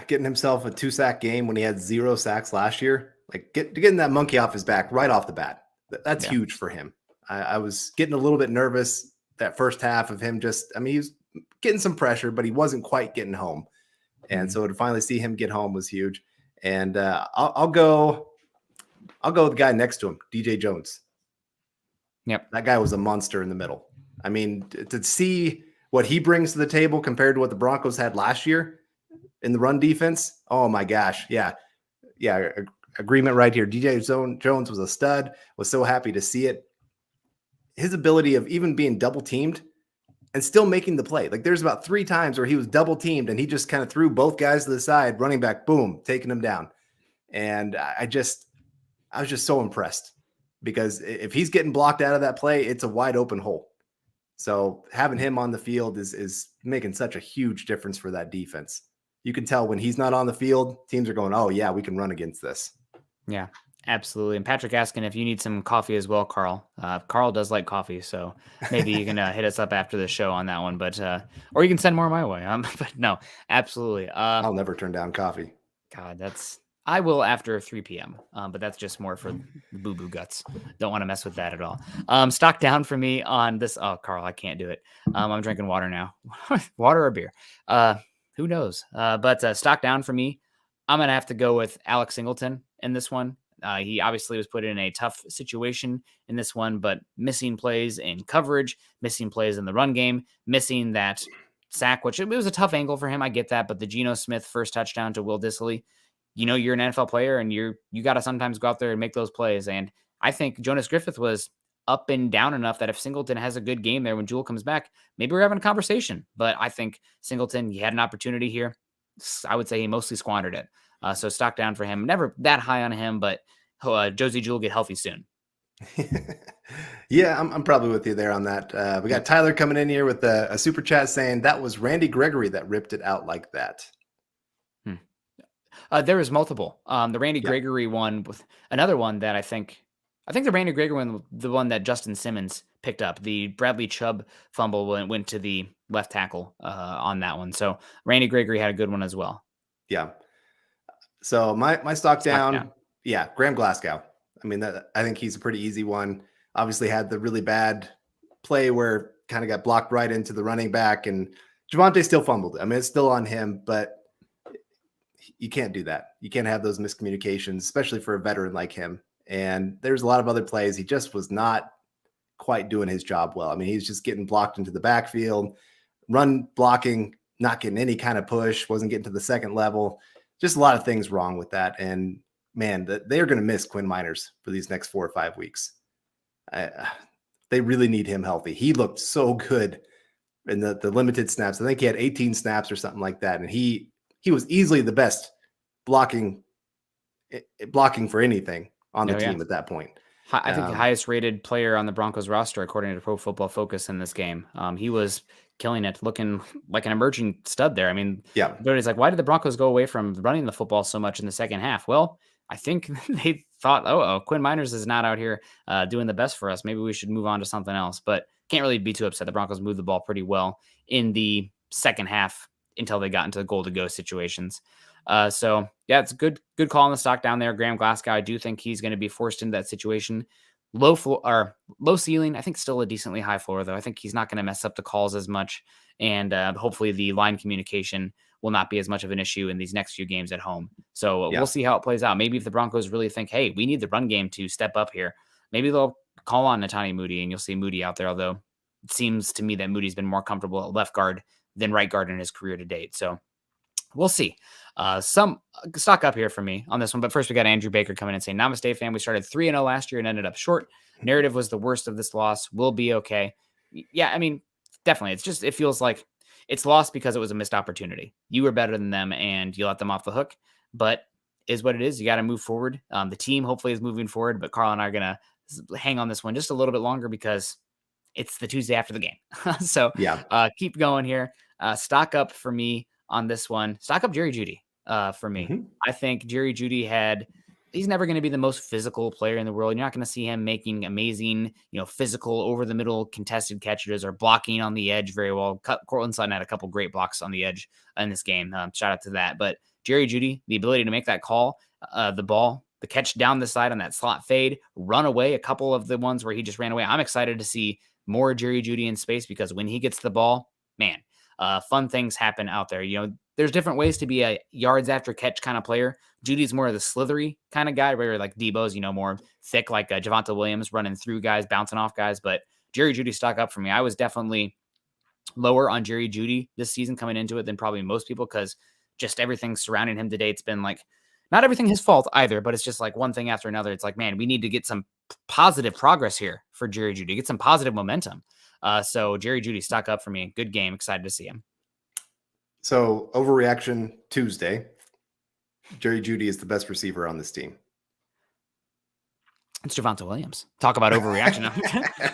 getting himself a 2-sack game when he had 0 sacks last year, like getting that monkey off his back right off the bat. That's huge for him. I was getting a little bit nervous that first half of him he was getting some pressure, but he wasn't quite getting home. And so to finally see him get home was huge. And I'll go with the guy next to him, DJ Jones. Yep. That guy was a monster in the middle. I mean, to see what he brings to the table compared to what the Broncos had last year in the run defense. Oh my gosh. Yeah. Agreement right here. DJ Jones was a stud. Was so happy to see it. His ability of even being double teamed and still making the play. Like there's about 3 times where he was double teamed and he just kind of threw both guys to the side, running back, boom, taking him down. And I was just so impressed because if he's getting blocked out of that play, it's a wide open hole. So having him on the field is making such a huge difference for that defense. You can tell when he's not on the field, teams are going, oh yeah, we can run against this. Yeah, absolutely. And Patrick asking if you need some coffee as well, Carl. Carl does like coffee, so maybe you can hit us up after the show on that one. But or you can send more my way. But no, absolutely. I'll never turn down coffee. God, I will after 3 p.m. But that's just more for boo-boo guts. Don't want to mess with that at all. Stock down for me on this. Oh, Carl, I can't do it. I'm drinking water now. Water or beer? Who knows? But stock down for me. I'm going to have to go with Alex Singleton in this one. He obviously was put in a tough situation in this one, but missing plays in coverage, missing plays in the run game, missing that sack, which it was a tough angle for him. I get that, but the Geno Smith first touchdown to Will Dissly, you're an NFL player and you got to sometimes go out there and make those plays. And I think Jonas Griffith was up and down enough that if Singleton has a good game there when Jewell comes back, maybe we're having a conversation. But I think Singleton, he had an opportunity here. I would say he mostly squandered it. So stock down for him. Never that high on him, but Josie Jewell get healthy soon. Yeah, I'm probably with you there on that. We got Tyler coming in here with a super chat saying that was Randy Gregory that ripped it out like that. There was multiple. The Randy Gregory one with another one that I think the Randy Gregory one, the one that Justin Simmons picked up, the Bradley Chubb fumble went to the left tackle on that one. So Randy Gregory had a good one as well. Yeah. So my stock down. Yeah, Graham Glasgow. I mean, I think he's a pretty easy one. Obviously had the really bad play where kind of got blocked right into the running back, and Javonte still fumbled. I mean, it's still on him, but you can't do that. You can't have those miscommunications, especially for a veteran like him. And there's a lot of other plays. He just was not quite doing his job well. I mean, he's just getting blocked into the backfield, run blocking, not getting any kind of push, wasn't getting to the second level. Just a lot of things wrong with that. And man, they're going to miss Quinn Miners for these next 4 or 5 weeks. They really need him healthy. He looked so good in the limited snaps. I think he had 18 snaps or something like that. And he was easily the best blocking for anything on the team at that point. I think the highest rated player on the Broncos roster, according to Pro Football Focus in this game. He was killing it, looking like an emerging stud there. I mean, everybody's like, why did the Broncos go away from running the football so much in the second half? Well, I think they thought, Quinn Miners is not out here doing the best for us. Maybe we should move on to something else. But can't really be too upset. The Broncos moved the ball pretty well in the second half until they got into the goal to go situations. So yeah, it's a good call on the stock down there. Graham Glasgow, I do think he's going to be forced into that situation. Low ceiling. I think still a decently high floor though. I think he's not going to mess up the calls as much. And hopefully the line communication will not be as much of an issue in these next few games at home. So we'll see how it plays out. Maybe if the Broncos really think, hey, we need the run game to step up here, maybe they'll call on Netanya Moody and you'll see Moody out there. Although it seems to me that Moody's been more comfortable at left guard than right guard in his career to date. So we'll see. Some stock up here for me on this one. But first, we got Andrew Baker coming in saying, Namaste, fam. We started 3-0 last year and ended up short. Narrative was the worst of this loss. We'll be okay. Yeah, I mean, definitely. It feels like it's lost because it was a missed opportunity. You were better than them and you let them off the hook. But is what it is. You got to move forward. The team hopefully is moving forward. But Carl and I are going to hang on this one just a little bit longer because it's the Tuesday after the game. So keep going here. Stock up for me on this one. Stock up Jerry Judy for me. Mm-hmm. I think Jerry Judy he's never going to be the most physical player in the world. You're not going to see him making amazing, physical over the middle contested catches or blocking on the edge very well. Cortland Sutton had a couple great blocks on the edge in this game. Shout out to that. But Jerry Judy, the ability to make that call, the ball the catch down the side on that slot fade, run away, a couple of the ones where he just ran away. I'm excited to see more Jerry Judy in space because when he gets the ball, man, fun things happen out there. There's different ways to be a yards after catch kind of player. Judy's more of the slithery kind of guy, where like Debo's, more thick, like Javonte Williams running through guys, bouncing off guys. But Jerry Judy stuck up for me. I was definitely lower on Jerry Judy this season coming into it than probably most people because just everything surrounding him today, it's been like, not everything his fault either, but it's just like one thing after another. It's like, man, we need to get some positive progress here for Jerry Judy, get some positive momentum. So Jerry Judy stuck up for me. Good game. Excited to see him. So overreaction Tuesday. Jerry Judy is the best receiver on this team. It's Javonte Williams. Talk about overreaction.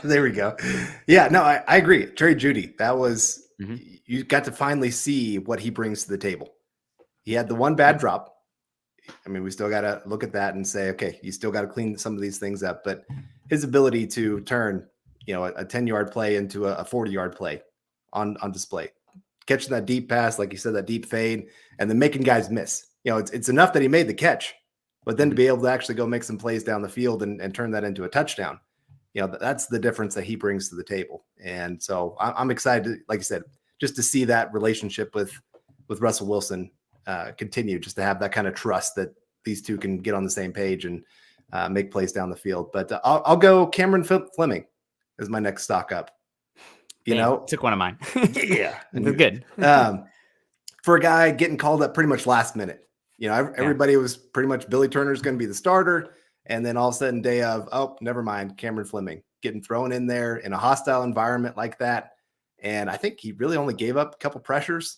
There we go. Yeah, no, I agree. Jerry Judy, that was, you got to finally see what he brings to the table. He had the one bad drop. I mean, we still got to look at that and say, okay, you still got to clean some of these things up. But his ability to turn, a 10-yard play into a 40-yard play on display, catching that deep pass, like you said, that deep fade, and then making guys miss. It's enough that he made the catch, but then to be able to actually go make some plays down the field and turn that into a touchdown, that's the difference that he brings to the table. And so I'm excited, like you said, just to see that relationship with Russell Wilson continue, just to have that kind of trust that these two can get on the same page and make plays down the field. But I'll go Cameron Fleming as my next stock up. Took one of mine. Yeah, good. For a guy getting called up pretty much last minute. Everybody was pretty much Billy Turner's going to be the starter. And then all of a sudden, day of, oh, never mind, Cameron Fleming getting thrown in there in a hostile environment like that. And I think he really only gave up a couple pressures.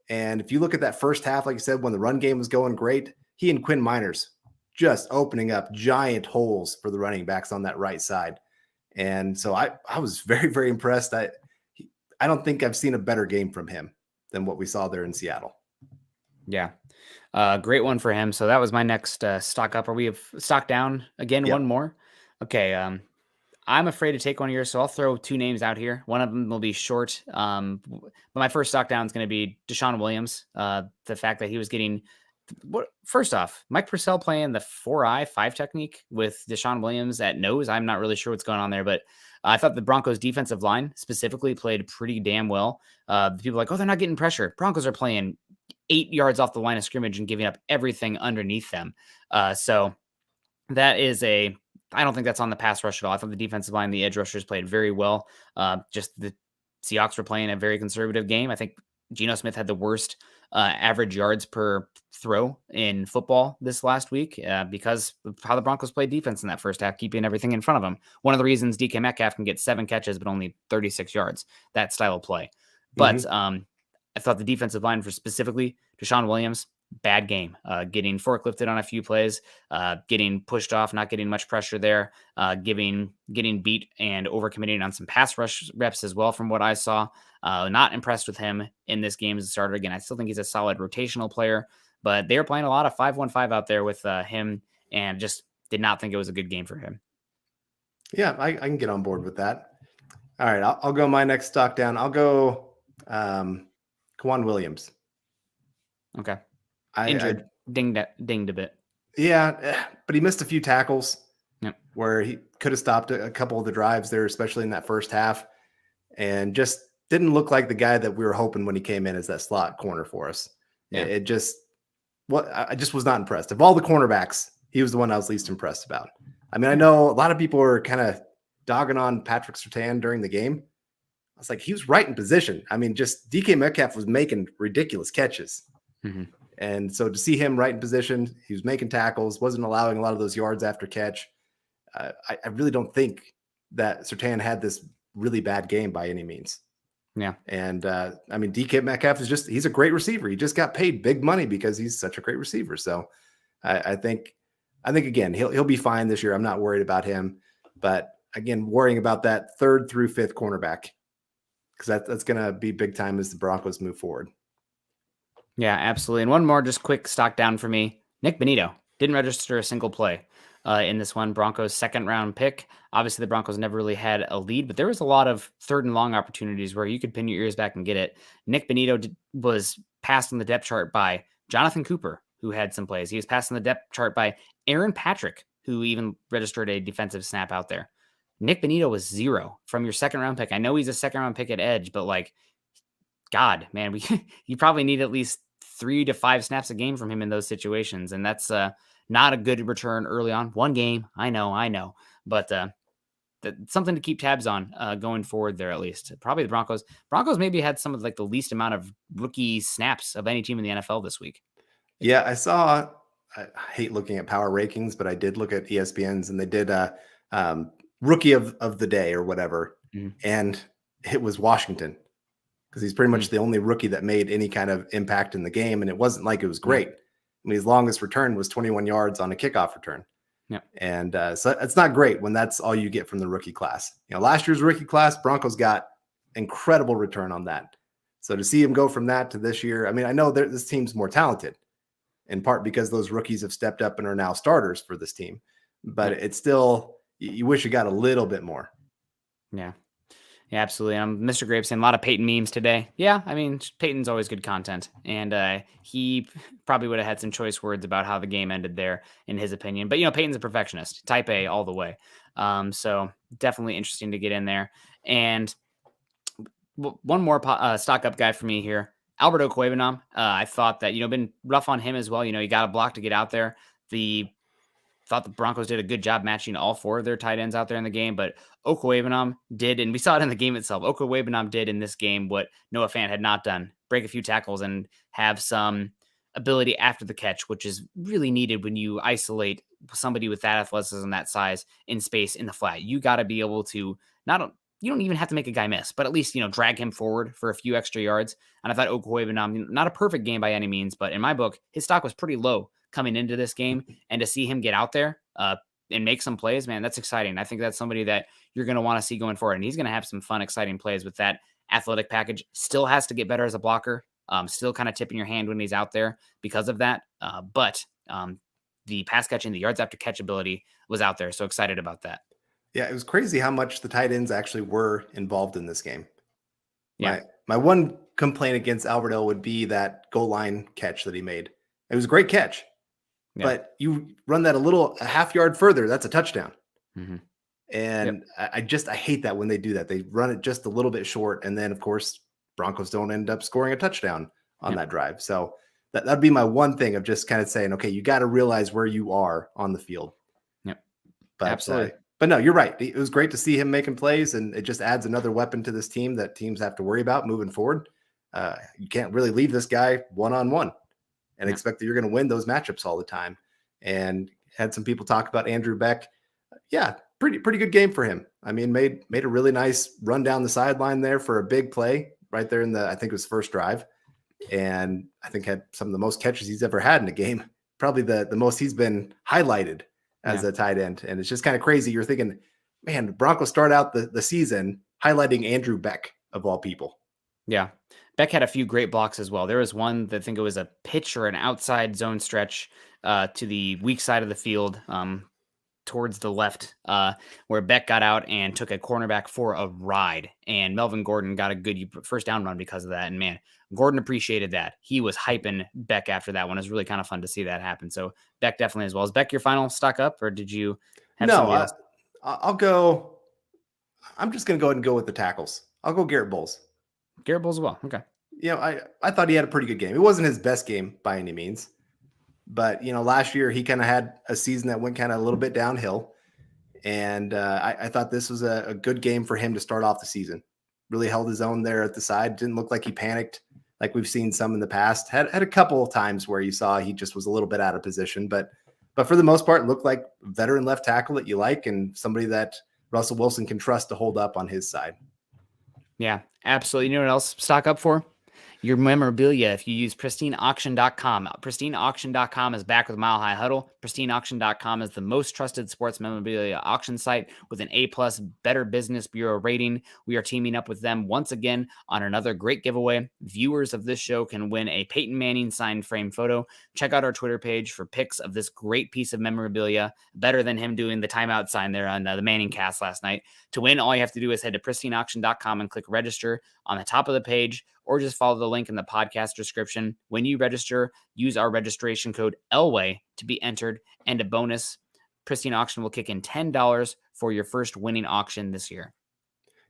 And if you look at that first half, like I said, when the run game was going great, he and Quinn Miners just opening up giant holes for the running backs on that right side. And so I was very, very impressed. I don't think I've seen a better game from him than what we saw there in Seattle. Yeah. Great one for him. So that was my next stock up. Or we have stock down again. Yep. One more. Okay. I'm afraid to take one of yours, so I'll throw two names out here. One of them will be short. But my first stock down is going to be Desean Williams. The fact that he was getting first off, Mike Purcell playing the 4-5 technique with Desean Williams at nose. I'm not really sure what's going on there, but I thought the Broncos defensive line specifically played pretty damn well. People are like, oh, they're not getting pressure. Broncos are playing 8 yards off the line of scrimmage and giving up everything underneath them. So that is I don't think that's on the pass rush at all. I thought the defensive line, the edge rushers played very well. Just the Seahawks were playing a very conservative game. I think Geno Smith had the worst average yards per throw in football this last week because of how the Broncos played defense in that first half, keeping everything in front of them. One of the reasons DK Metcalf can get 7 catches, but only 36 yards, that style of play. But I thought the defensive line for specifically Desean Williams, bad game, getting forklifted on a few plays, getting pushed off, not getting much pressure there, getting beat and overcommitting on some pass rush reps as well. From what I saw, not impressed with him in this game as a starter. Again, I still think he's a solid rotational player, but they were playing a lot of 5-1-5 out there with him, and just did not think it was a good game for him. Yeah, I can get on board with that. All right, I'll go my next stock down. I'll go Kwan Williams. Okay. Injured, dinged a bit. Yeah, but he missed a few tackles where he could have stopped a couple of the drives there, especially in that first half, and just didn't look like the guy that we were hoping when he came in as that slot corner for us. Yeah. I just was not impressed. Of all the cornerbacks, he was the one I was least impressed about. I mean, I know a lot of people were kind of dogging on Patrick Surtain during the game. I was like, he was right in position. I mean, just DK Metcalf was making ridiculous catches. Mm-hmm. And so to see him right in position, he was making tackles, wasn't allowing a lot of those yards after catch. I really don't think that Surtain had this really bad game by any means. Yeah. And I mean, DK Metcalf he's a great receiver. He just got paid big money because he's such a great receiver. So I think again, he'll be fine this year. I'm not worried about him, but again, worrying about that 3rd through 5th cornerback, because that's going to be big time as the Broncos move forward. Yeah, absolutely. And one more just quick stock down for me. Nick Bonito didn't register a single play in this one. Broncos 2nd round pick. Obviously, the Broncos never really had a lead, but there was a lot of 3rd and long opportunities where you could pin your ears back and get it. Nick Bonito was passed on the depth chart by Jonathan Cooper, who had some plays. He was passing the depth chart by Aaron Patrick, who even registered a defensive snap out there. Nick Bonito was 0 from your second round pick. I know he's a second round pick at edge, but like, God, man, you probably need at least 3 to 5 snaps a game from him in those situations. And that's not a good return early on. One game. I know, but something to keep tabs on going forward there, at least. Probably the Broncos. Broncos maybe had some of like the least amount of rookie snaps of any team in the NFL this week. Yeah, I hate looking at power rankings, but I did look at ESPN's, and they did rookie of the day or whatever. And it was Washington, because he's pretty much the only rookie that made any kind of impact in the game. And it wasn't like it was great. I mean, his longest return was 21 yards on a kickoff return. Yeah. And so it's not great when that's all you get from the rookie class. Last year's rookie class, Broncos got incredible return on that. So to see him go from that to this year, I mean, I know this team's more talented, in part because those rookies have stepped up and are now starters for this team. But it's still, you wish you got a little bit more. Yeah. Yeah, absolutely. Mr. Graves saying a lot of Peyton memes today. Yeah, I mean, Peyton's always good content. And he probably would have had some choice words about how the game ended there, in his opinion. But, Peyton's a perfectionist, type A all the way. So definitely interesting to get in there. And one more stock up guy for me here, Alberto Cuevanov. I thought that, been rough on him as well. He got a block to get out there. Thought the Broncos did a good job matching all 4 of their tight ends out there in the game, but Cuevanov did, and we saw it in the game itself. Cuevanov did in this game what Noah Fant had not done: break a few tackles and have some ability after the catch, which is really needed when you isolate somebody with that athleticism, that size in space in the flat. You got to be able to you don't even have to make a guy miss, but at least, drag him forward for a few extra yards. And I thought Cuevanov, not a perfect game by any means, but in my book, his stock was pretty low coming into this game, and to see him get out there and make some plays, man, that's exciting. I think that's somebody that you're going to want to see going forward, and he's going to have some fun, exciting plays with that athletic package. Still has to get better as a blocker. Still kind of tipping your hand when he's out there because of that. But the pass catching, the yards after catch ability was out there. So excited about that. Yeah, it was crazy how much the tight ends actually were involved in this game. Yeah. My one complaint against Alberto would be that goal line catch that he made. It was a great catch. Yeah. But you run that a half yard further, that's a touchdown. And I hate that when they do that. They run it just a little bit short, and then of course Broncos don't end up scoring a touchdown on that drive. So that'd be my one thing of just kind of saying, okay, you got to realize where you are on the field. Yep. But absolutely. But no, you're right. It was great to see him making plays, and it just adds another weapon to this team that teams have to worry about moving forward. You can't really leave this guy one-on-one and expect that you're going to win those matchups all the time. And had some people talk about Andrew Beck. Yeah, pretty good game for him. I mean, made a really nice run down the sideline there for a big play right there in I think it was first drive. And I think had some of the most catches he's ever had in a game. Probably the most he's been highlighted as a tight end. And it's just kind of crazy. You're thinking, man, the Broncos start out the season highlighting Andrew Beck of all people. Yeah. Beck had a few great blocks as well. There was one that I think it was a pitch or an outside zone stretch to the weak side of the field towards the left where Beck got out and took a cornerback for a ride. And Melvin Gordon got a good first down run because of that. And man, Gordon appreciated that. He was hyping Beck after that one. It was really kind of fun to see that happen. So Beck definitely as well. Is Beck your final stock up, or did you have somebody else? I'll go. I'm just going to go ahead and go with the tackles. I'll go Garrett Bowles. Garrett Bowles as well. Okay. I thought he had a pretty good game. It wasn't his best game by any means, but last year he kind of had a season that went kind of a little bit downhill. And I thought this was a good game for him to start off the season. Really held his own there at the side. Didn't look like he panicked like we've seen some in the past. Had a couple of times where you saw he just was a little bit out of position, but for the most part, looked like veteran left tackle that you like, and somebody that Russell Wilson can trust to hold up on his side. Yeah, absolutely. You know what else stock up for? Your memorabilia. If you use pristineauction.com, pristineauction.com is back with Mile High Huddle. Pristineauction.com is the most trusted sports memorabilia auction site with an A+ Better Business Bureau rating. We are teaming up with them once again on another great giveaway. Viewers of this show can win a Peyton Manning signed frame photo. Check out our Twitter page for pics of this great piece of memorabilia, better than him doing the timeout sign there on the Manning cast last night. To win, all you have to do is head to pristineauction.com and click register on the top of the page. or just follow the link in the podcast description. When you register, use our registration code Elway to be entered, and a bonus. Pristine Auction will kick in $10 for your first winning auction this year.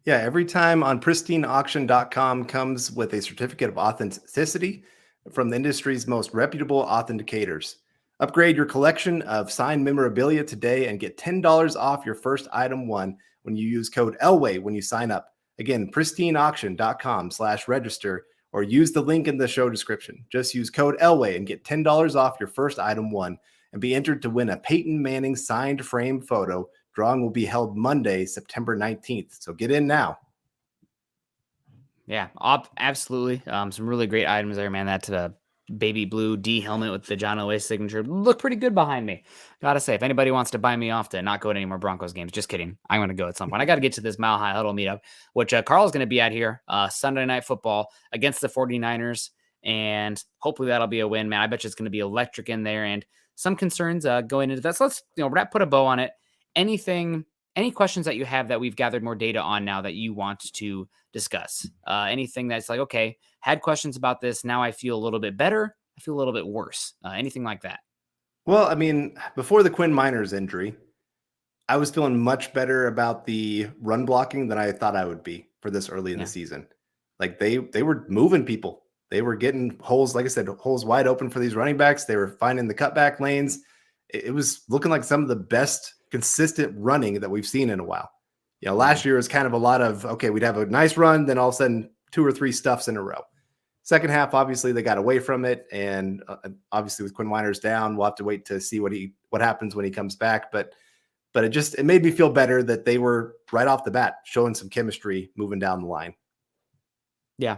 Yeah, every time on pristineauction.com comes with a certificate of authenticity from the industry's most reputable authenticators. Upgrade your collection of signed memorabilia today and get $10 off your first item won when you use code Elway when you sign up. Again, pristineauction.com/register or use the link in the show description. Just use code Elway and get $10 off your first item won and be entered to win a Peyton Manning signed frame photo. Drawing will be held Monday, September 19th. So get in now. Yeah, absolutely. Some really great items there, man. That baby blue D helmet with the John Elway signature look pretty good behind me. Gotta say, if anybody wants to buy me off to not go to any more Broncos games, just kidding. I'm going to go at some point. I got to get to this Mile High Huddle meetup, which Carl's going to be at here Sunday Night Football against the 49ers. And hopefully that'll be a win, man. I bet you it's going to be electric in there, and some concerns going into that. So let's put a bow on it. Any questions that you have that we've gathered more data on now that you want to discuss? Anything that's like, okay, had questions about this. Now I feel a little bit better. I feel a little bit worse. Anything like that? Well, I mean, before the Quinn Miners injury, I was feeling much better about the run blocking than I thought I would be for this early in the season. Like they were moving people. They were getting holes, like I said, holes wide open for these running backs. They were finding the cutback lanes. It was looking like some of the best consistent running that we've seen in a while. Last year was kind of a lot of, okay, we'd have a nice run, then all of a sudden 2 or 3 stuffs in a row. Second half, obviously they got away from it. And obviously with Quinn Miners down, we'll have to wait to see what happens when he comes back. But it made me feel better that they were right off the bat showing some chemistry moving down the line. Yeah,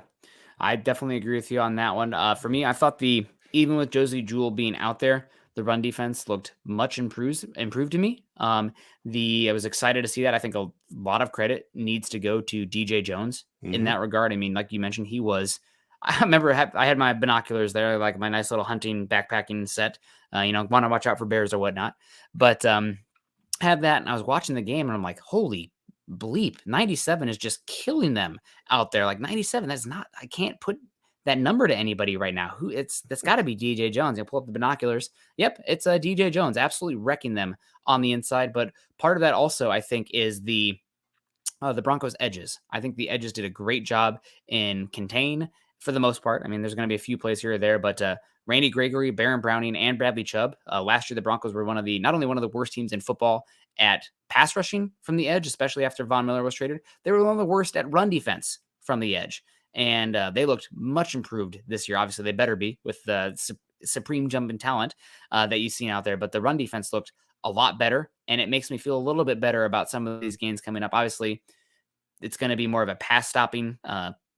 I definitely agree with you on that one. For me, I thought even with Josey Jewell being out there, the run defense looked much improved to me. I was excited to see that. I think a lot of credit needs to go to DJ Jones in that regard. I mean, like you mentioned, I remember I had my binoculars there, like my nice little hunting backpacking set, want to watch out for bears or whatnot. But had that, and I was watching the game, and I'm like, holy bleep, 97 is just killing them out there. Like 97, I can't put that number to anybody right now. That's got to be DJ Jones. You'll pull up the binoculars. Yep, it's DJ Jones, absolutely wrecking them on the inside. But part of that also, I think, is the Broncos' edges. I think the edges did a great job in contain for the most part. I mean, there's going to be a few plays here or there, but Randy Gregory, Baron Browning, and Bradley Chubb. Last year, the Broncos were not only one of the worst teams in football at pass rushing from the edge, especially after Von Miller was traded, they were one of the worst at run defense from the edge. And they looked much improved this year. Obviously, they better be with the supreme jump in talent that you've seen out there. But the run defense looked a lot better, and it makes me feel a little bit better about some of these games coming up. Obviously, it's going to be more of a pass stopping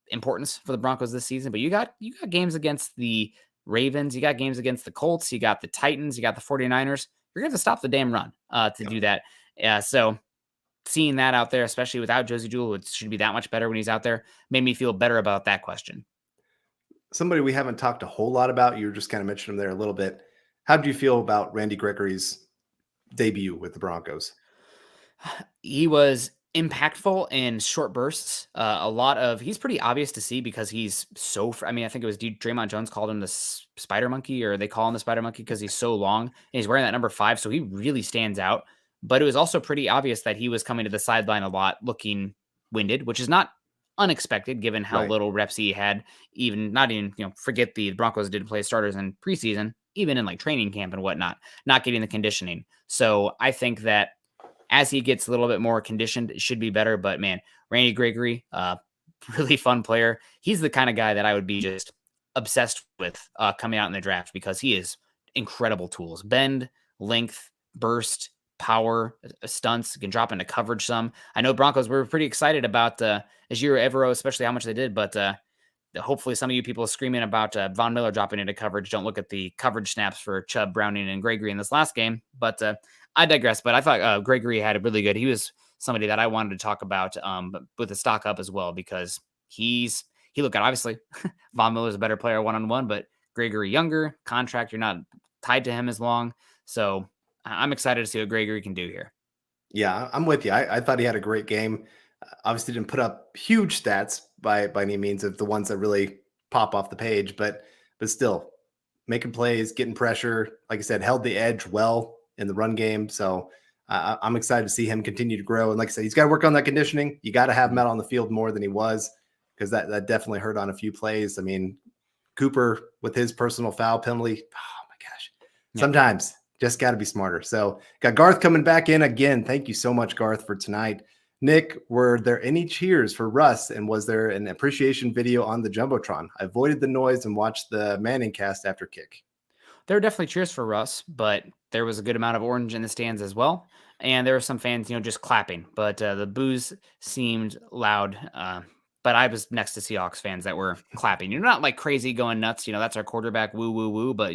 importance for the Broncos this season. But you got games against the Ravens, you got games against the Colts, you got the Titans, you got the 49ers. You're going to have to stop the damn run to do that. So seeing that out there, especially without Josey Jewell, it should be that much better when he's out there, made me feel better about that question. Somebody we haven't talked a whole lot about, you were just kind of mentioning him there a little bit. How do you feel about Randy Gregory's debut with the Broncos? He was impactful in short bursts. He's pretty obvious to see because he's I think it was Draymond Jones called him the spider monkey, or they call him the spider monkey because he's so long and he's wearing that number 5. So he really stands out. But it was also pretty obvious that he was coming to the sideline a lot looking winded, which is not unexpected given how little reps he had. Forget the Broncos didn't play starters in preseason, even in like training camp and whatnot, not getting the conditioning. So I think that as he gets a little bit more conditioned, it should be better. But man, Randy Gregory, really fun player. He's the kind of guy that I would be just obsessed with coming out in the draft because he is incredible tools. Bend, length, burst, power, stunts, can drop into coverage some. I know Broncos were pretty excited about Ejiro Evero, especially how much they did, but hopefully some of you people screaming about Von Miller dropping into coverage don't look at the coverage snaps for Chubb, Browning, and Gregory in this last game. But I digress. But I thought Gregory had a really good. He was somebody that I wanted to talk about with the stock up as well because he looked good. Obviously, Von Miller's a better player one-on-one, but Gregory younger, contract, you're not tied to him as long. So I'm excited to see what Gregory can do here. Yeah, I'm with you. I thought he had a great game. Obviously didn't put up huge stats by any means of the ones that really pop off the page, but still making plays, getting pressure. Like I said, held the edge well in the run game. So I'm excited to see him continue to grow. And like I said, he's got to work on that conditioning. You got to have him out on the field more than he was, because that definitely hurt on a few plays. I mean, Cooper with his personal foul penalty. Oh my gosh. Sometimes just got to be smarter. So got Garth coming back in again. Thank you so much, Garth, for tonight. Nick, were there any cheers for Russ, and was there an appreciation video on the Jumbotron? I avoided the noise and watched the Manning cast after kick. There were definitely cheers for Russ, but there was a good amount of orange in the stands as well. And there were some fans, just clapping, but the boos seemed loud. But I was next to Seahawks fans that were clapping. You're not like crazy going nuts. That's our quarterback, woo, woo, woo. But,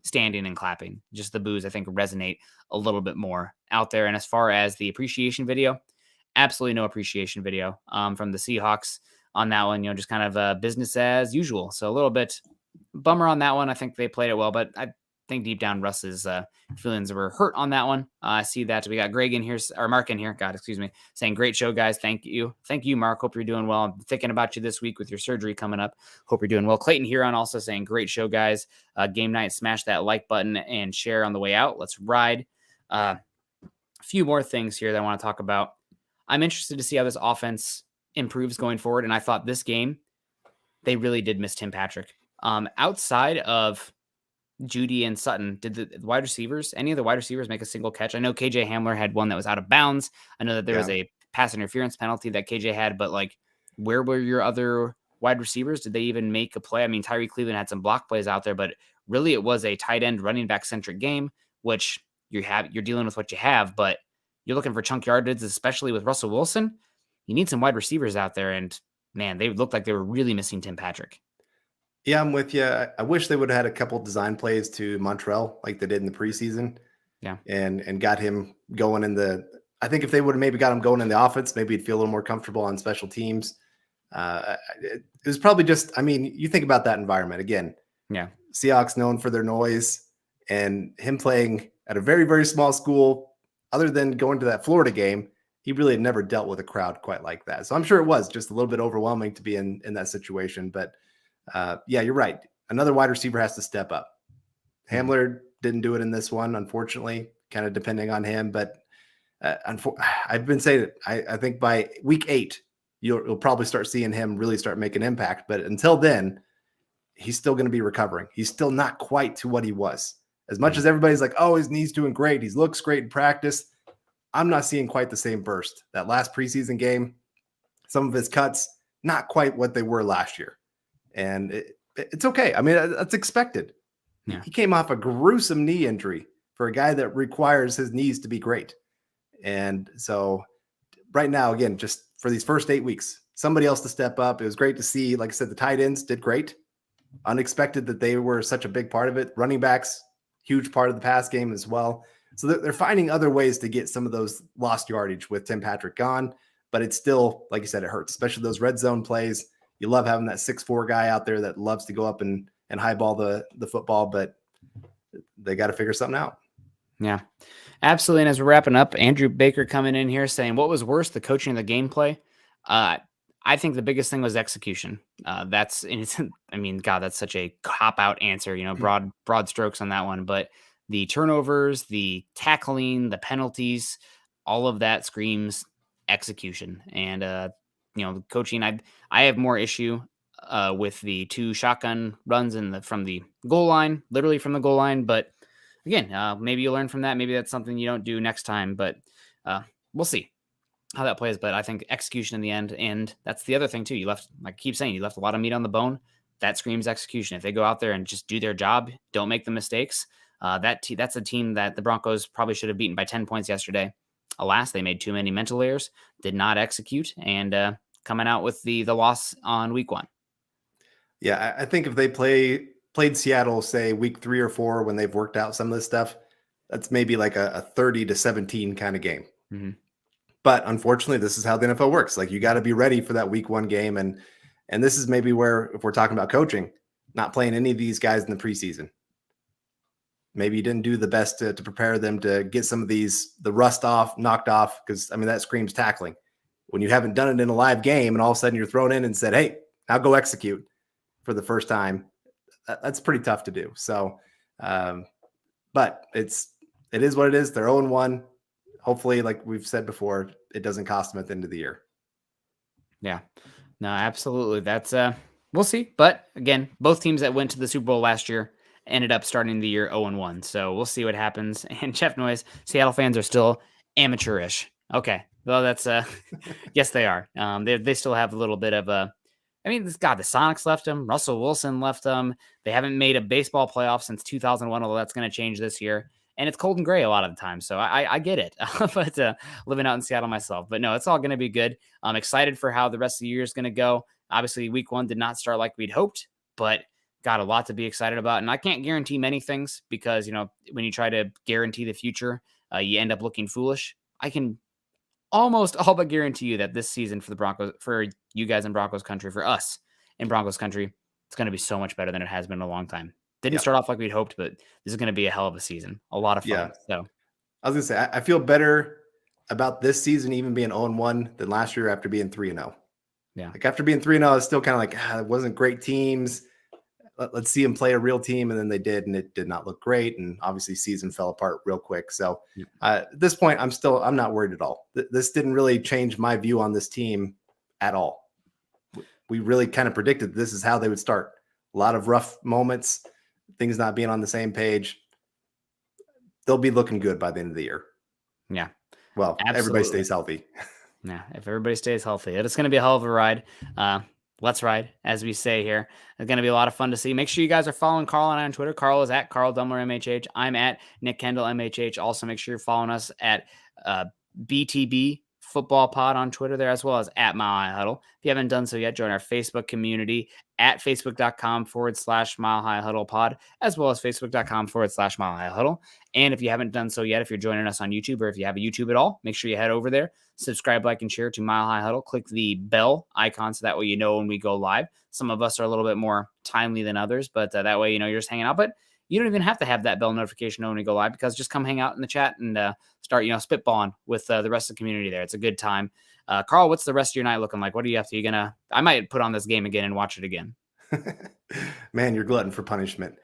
standing and clapping. Just the boos, I think, resonate a little bit more out there. And as far as the appreciation video, absolutely no appreciation video from the Seahawks on that one. Just kind of business as usual. So a little bit bummer on that one. I think they played it well, but I think deep down Russ's feelings were hurt on that one. I see that. We got Greg in here, or Mark in here. God, excuse me, saying great show, guys. Thank you, Mark. Hope you're doing well. I'm thinking about you this week with your surgery coming up. Hope you're doing well. Clayton Huron also saying great show, guys. Game night. Smash that like button and share on the way out. Let's ride. A few more things here that I want to talk about. I'm interested to see how this offense improves going forward. And I thought this game, they really did miss Tim Patrick. Outside of Judy and Sutton, did the wide receivers, any of the wide receivers make a single catch? I know KJ Hamler had one that was out of bounds. I know that there was a pass interference penalty that KJ had, but like, where were your other wide receivers? Did they even make a play? I mean, Tyree Cleveland had some block plays out there, but really it was a tight end running back centric game, which you're dealing with what you have, but you're looking for chunk yardage, especially with Russell Wilson. You need some wide receivers out there, and man, they looked like they were really missing Tim Patrick. Yeah, I'm with you. I wish they would have had a couple design plays to Montreal like they did in the preseason. Yeah. And got him going I think if they would have maybe got him going in the offense, maybe he'd feel a little more comfortable on special teams. It was probably just, I mean, you think about that environment again. Yeah. Seahawks known for their noise, and him playing at a very, very small school, other than going to that Florida game, he really had never dealt with a crowd quite like that. So I'm sure it was just a little bit overwhelming to be in that situation. But yeah, you're right. Another wide receiver has to step up. Hamler didn't do it in this one, unfortunately, kind of depending on him. But I've been saying it. I think by week 8, you'll probably start seeing him really start making impact. But until then, he's still going to be recovering. He's still not quite to what he was. As much as everybody's like, oh, his knee's doing great, he looks great in practice, I'm not seeing quite the same burst. That last preseason game, some of his cuts, not quite what they were last year. And it's okay. I mean, that's expected. Yeah. He came off a gruesome knee injury for a guy that requires his knees to be great. And so right now, again, just for these first 8 weeks, somebody else to step up. It was great to see, like I said, the tight ends did great. Unexpected that they were such a big part of it. Running backs, huge part of the pass game as well. So they're finding other ways to get some of those lost yardage with Tim Patrick gone. But it's still, like you said, it hurts, especially those red zone plays. You love having that 6'4" guy out there that loves to go up and highball the football, but they got to figure something out. Yeah, absolutely. And as we're wrapping up, Andrew Baker coming in here saying, what was worse, the coaching or the gameplay? I think the biggest thing was execution. That's such a cop-out answer, broad strokes on that one. But the turnovers, the tackling, the penalties, all of that screams execution. And, coaching, I have more issue with the 2 shotgun runs from the goal line, literally from the goal line. But again, maybe you learn from that. Maybe that's something you don't do next time. But we'll see how that plays. But I think execution in the end, and that's the other thing too. You left a lot of meat on the bone. That screams execution. If they go out there and just do their job, don't make the mistakes. That's a team that the Broncos probably should have beaten by 10 points yesterday. Alas, they made too many mental errors, did not execute, and coming out with the loss on week 1. Yeah, I think if they played Seattle, say week 3 or 4, when they've worked out some of this stuff, that's maybe like a 30-17 kind of game. Mm-hmm. But unfortunately, this is how the NFL works. Like, you got to be ready for that week 1 game. And this is maybe where, if we're talking about coaching, not playing any of these guys in the preseason. Maybe you didn't do the best to prepare them to get some of the rust knocked off. Because, I mean, that screams tackling. when you haven't done it in a live game and all of a sudden you're thrown in and said, hey, now go execute for the first time. That's pretty tough to do. So, but it is what it is. They're 0-1. Hopefully, like we've said before, it doesn't cost them at the end of the year. Yeah, no, absolutely. That's we'll see. But again, both teams that went to the Super Bowl last year ended up starting the year 0-1. So we'll see what happens. And Chef Noise, Seattle fans are still amateurish. Okay. Well, that's yes, they are. They still have a little bit of a. I mean, the Sonics left them. Russell Wilson left them. They haven't made a baseball playoff since 2001, although that's going to change this year. And it's cold and gray a lot of the time. So I get it. But living out in Seattle myself. But no, it's all going to be good. I'm excited for how the rest of the year is going to go. Obviously, week 1 did not start like we'd hoped, but got a lot to be excited about. And I can't guarantee many things because, when you try to guarantee the future, you end up looking foolish. I can almost all but guarantee you that this season for the Broncos, for you guys in Broncos country, for us in Broncos country, it's going to be so much better than it has been in a long time. Didn't start off like we'd hoped, but this is going to be a hell of a season. A lot of fun. Yeah. So I was going to say, I feel better about this season even being 0-1 than last year after being 3-0. Yeah. Like after being 3-0, I was still kind of like, it wasn't great teams. Let's see them play a real team. And then they did, and it did not look great. And obviously season fell apart real quick. So at this point, I'm not worried at all. This didn't really change my view on this team at all. We really kind of predicted this is how they would start. A lot of rough moments, things not being on the same page. They'll be looking good by the end of the year. Yeah. Well, everybody stays healthy. Yeah. If everybody stays healthy, it's going to be a hell of a ride. Let's ride, as we say here. It's going to be a lot of fun to see. Make sure you guys are following Carl and I on Twitter. Carl is at Carl Dumler MHH. I'm at Nick Kendell MHH. Also, make sure you're following us at BTB Football Pod on Twitter there, as well as at Mile High Huddle. If you haven't done so yet, join our Facebook community at facebook.com/Mile High Huddle Pod, as well as facebook.com/Mile High Huddle. And if you haven't done so yet, if you're joining us on YouTube or if you have a YouTube at all, make sure you head over there, subscribe, like, and share to Mile High Huddle. Click the bell icon so that way you know when we go live. Some of us are a little bit more timely than others, but that way you're just hanging out. But you don't even have to have that bell notification when we go live, because just come hang out in the chat and start, spitballing with the rest of the community there. It's a good time. Carl, what's the rest of your night looking like? What are you up to? I might put on this game again and watch it again. Man, you're glutton for punishment.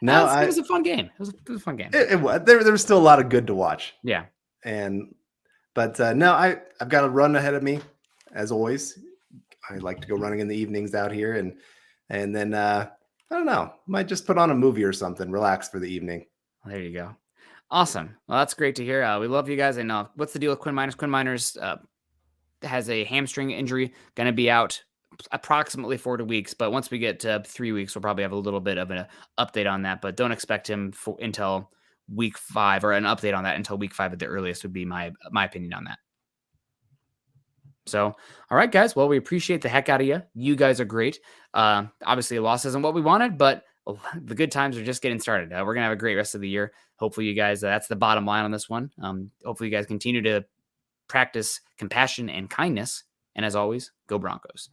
No, it was a fun game. It was a fun game. It was. There was still a lot of good to watch. Yeah. But no, I've got a run ahead of me, as always. I like to go running in the evenings out here, and then I don't know, might just put on a movie or something, relax for the evening. There you go. Awesome. Well, that's great to hear. We love you guys. And what's the deal with Quinn Miners? Quinn Miners has a hamstring injury, going to be out approximately 4 weeks. But once we get to 3 weeks, we'll probably have a little bit of an update on that. But don't expect him until week 5, or an update on that until week 5 at the earliest would be my opinion on that. So, all right, guys. Well, we appreciate the heck out of you. You guys are great. Obviously, a loss isn't what we wanted, but the good times are just getting started. We're going to have a great rest of the year. Hopefully, you guys, that's the bottom line on this one. Hopefully, you guys continue to practice compassion and kindness. And as always, go Broncos.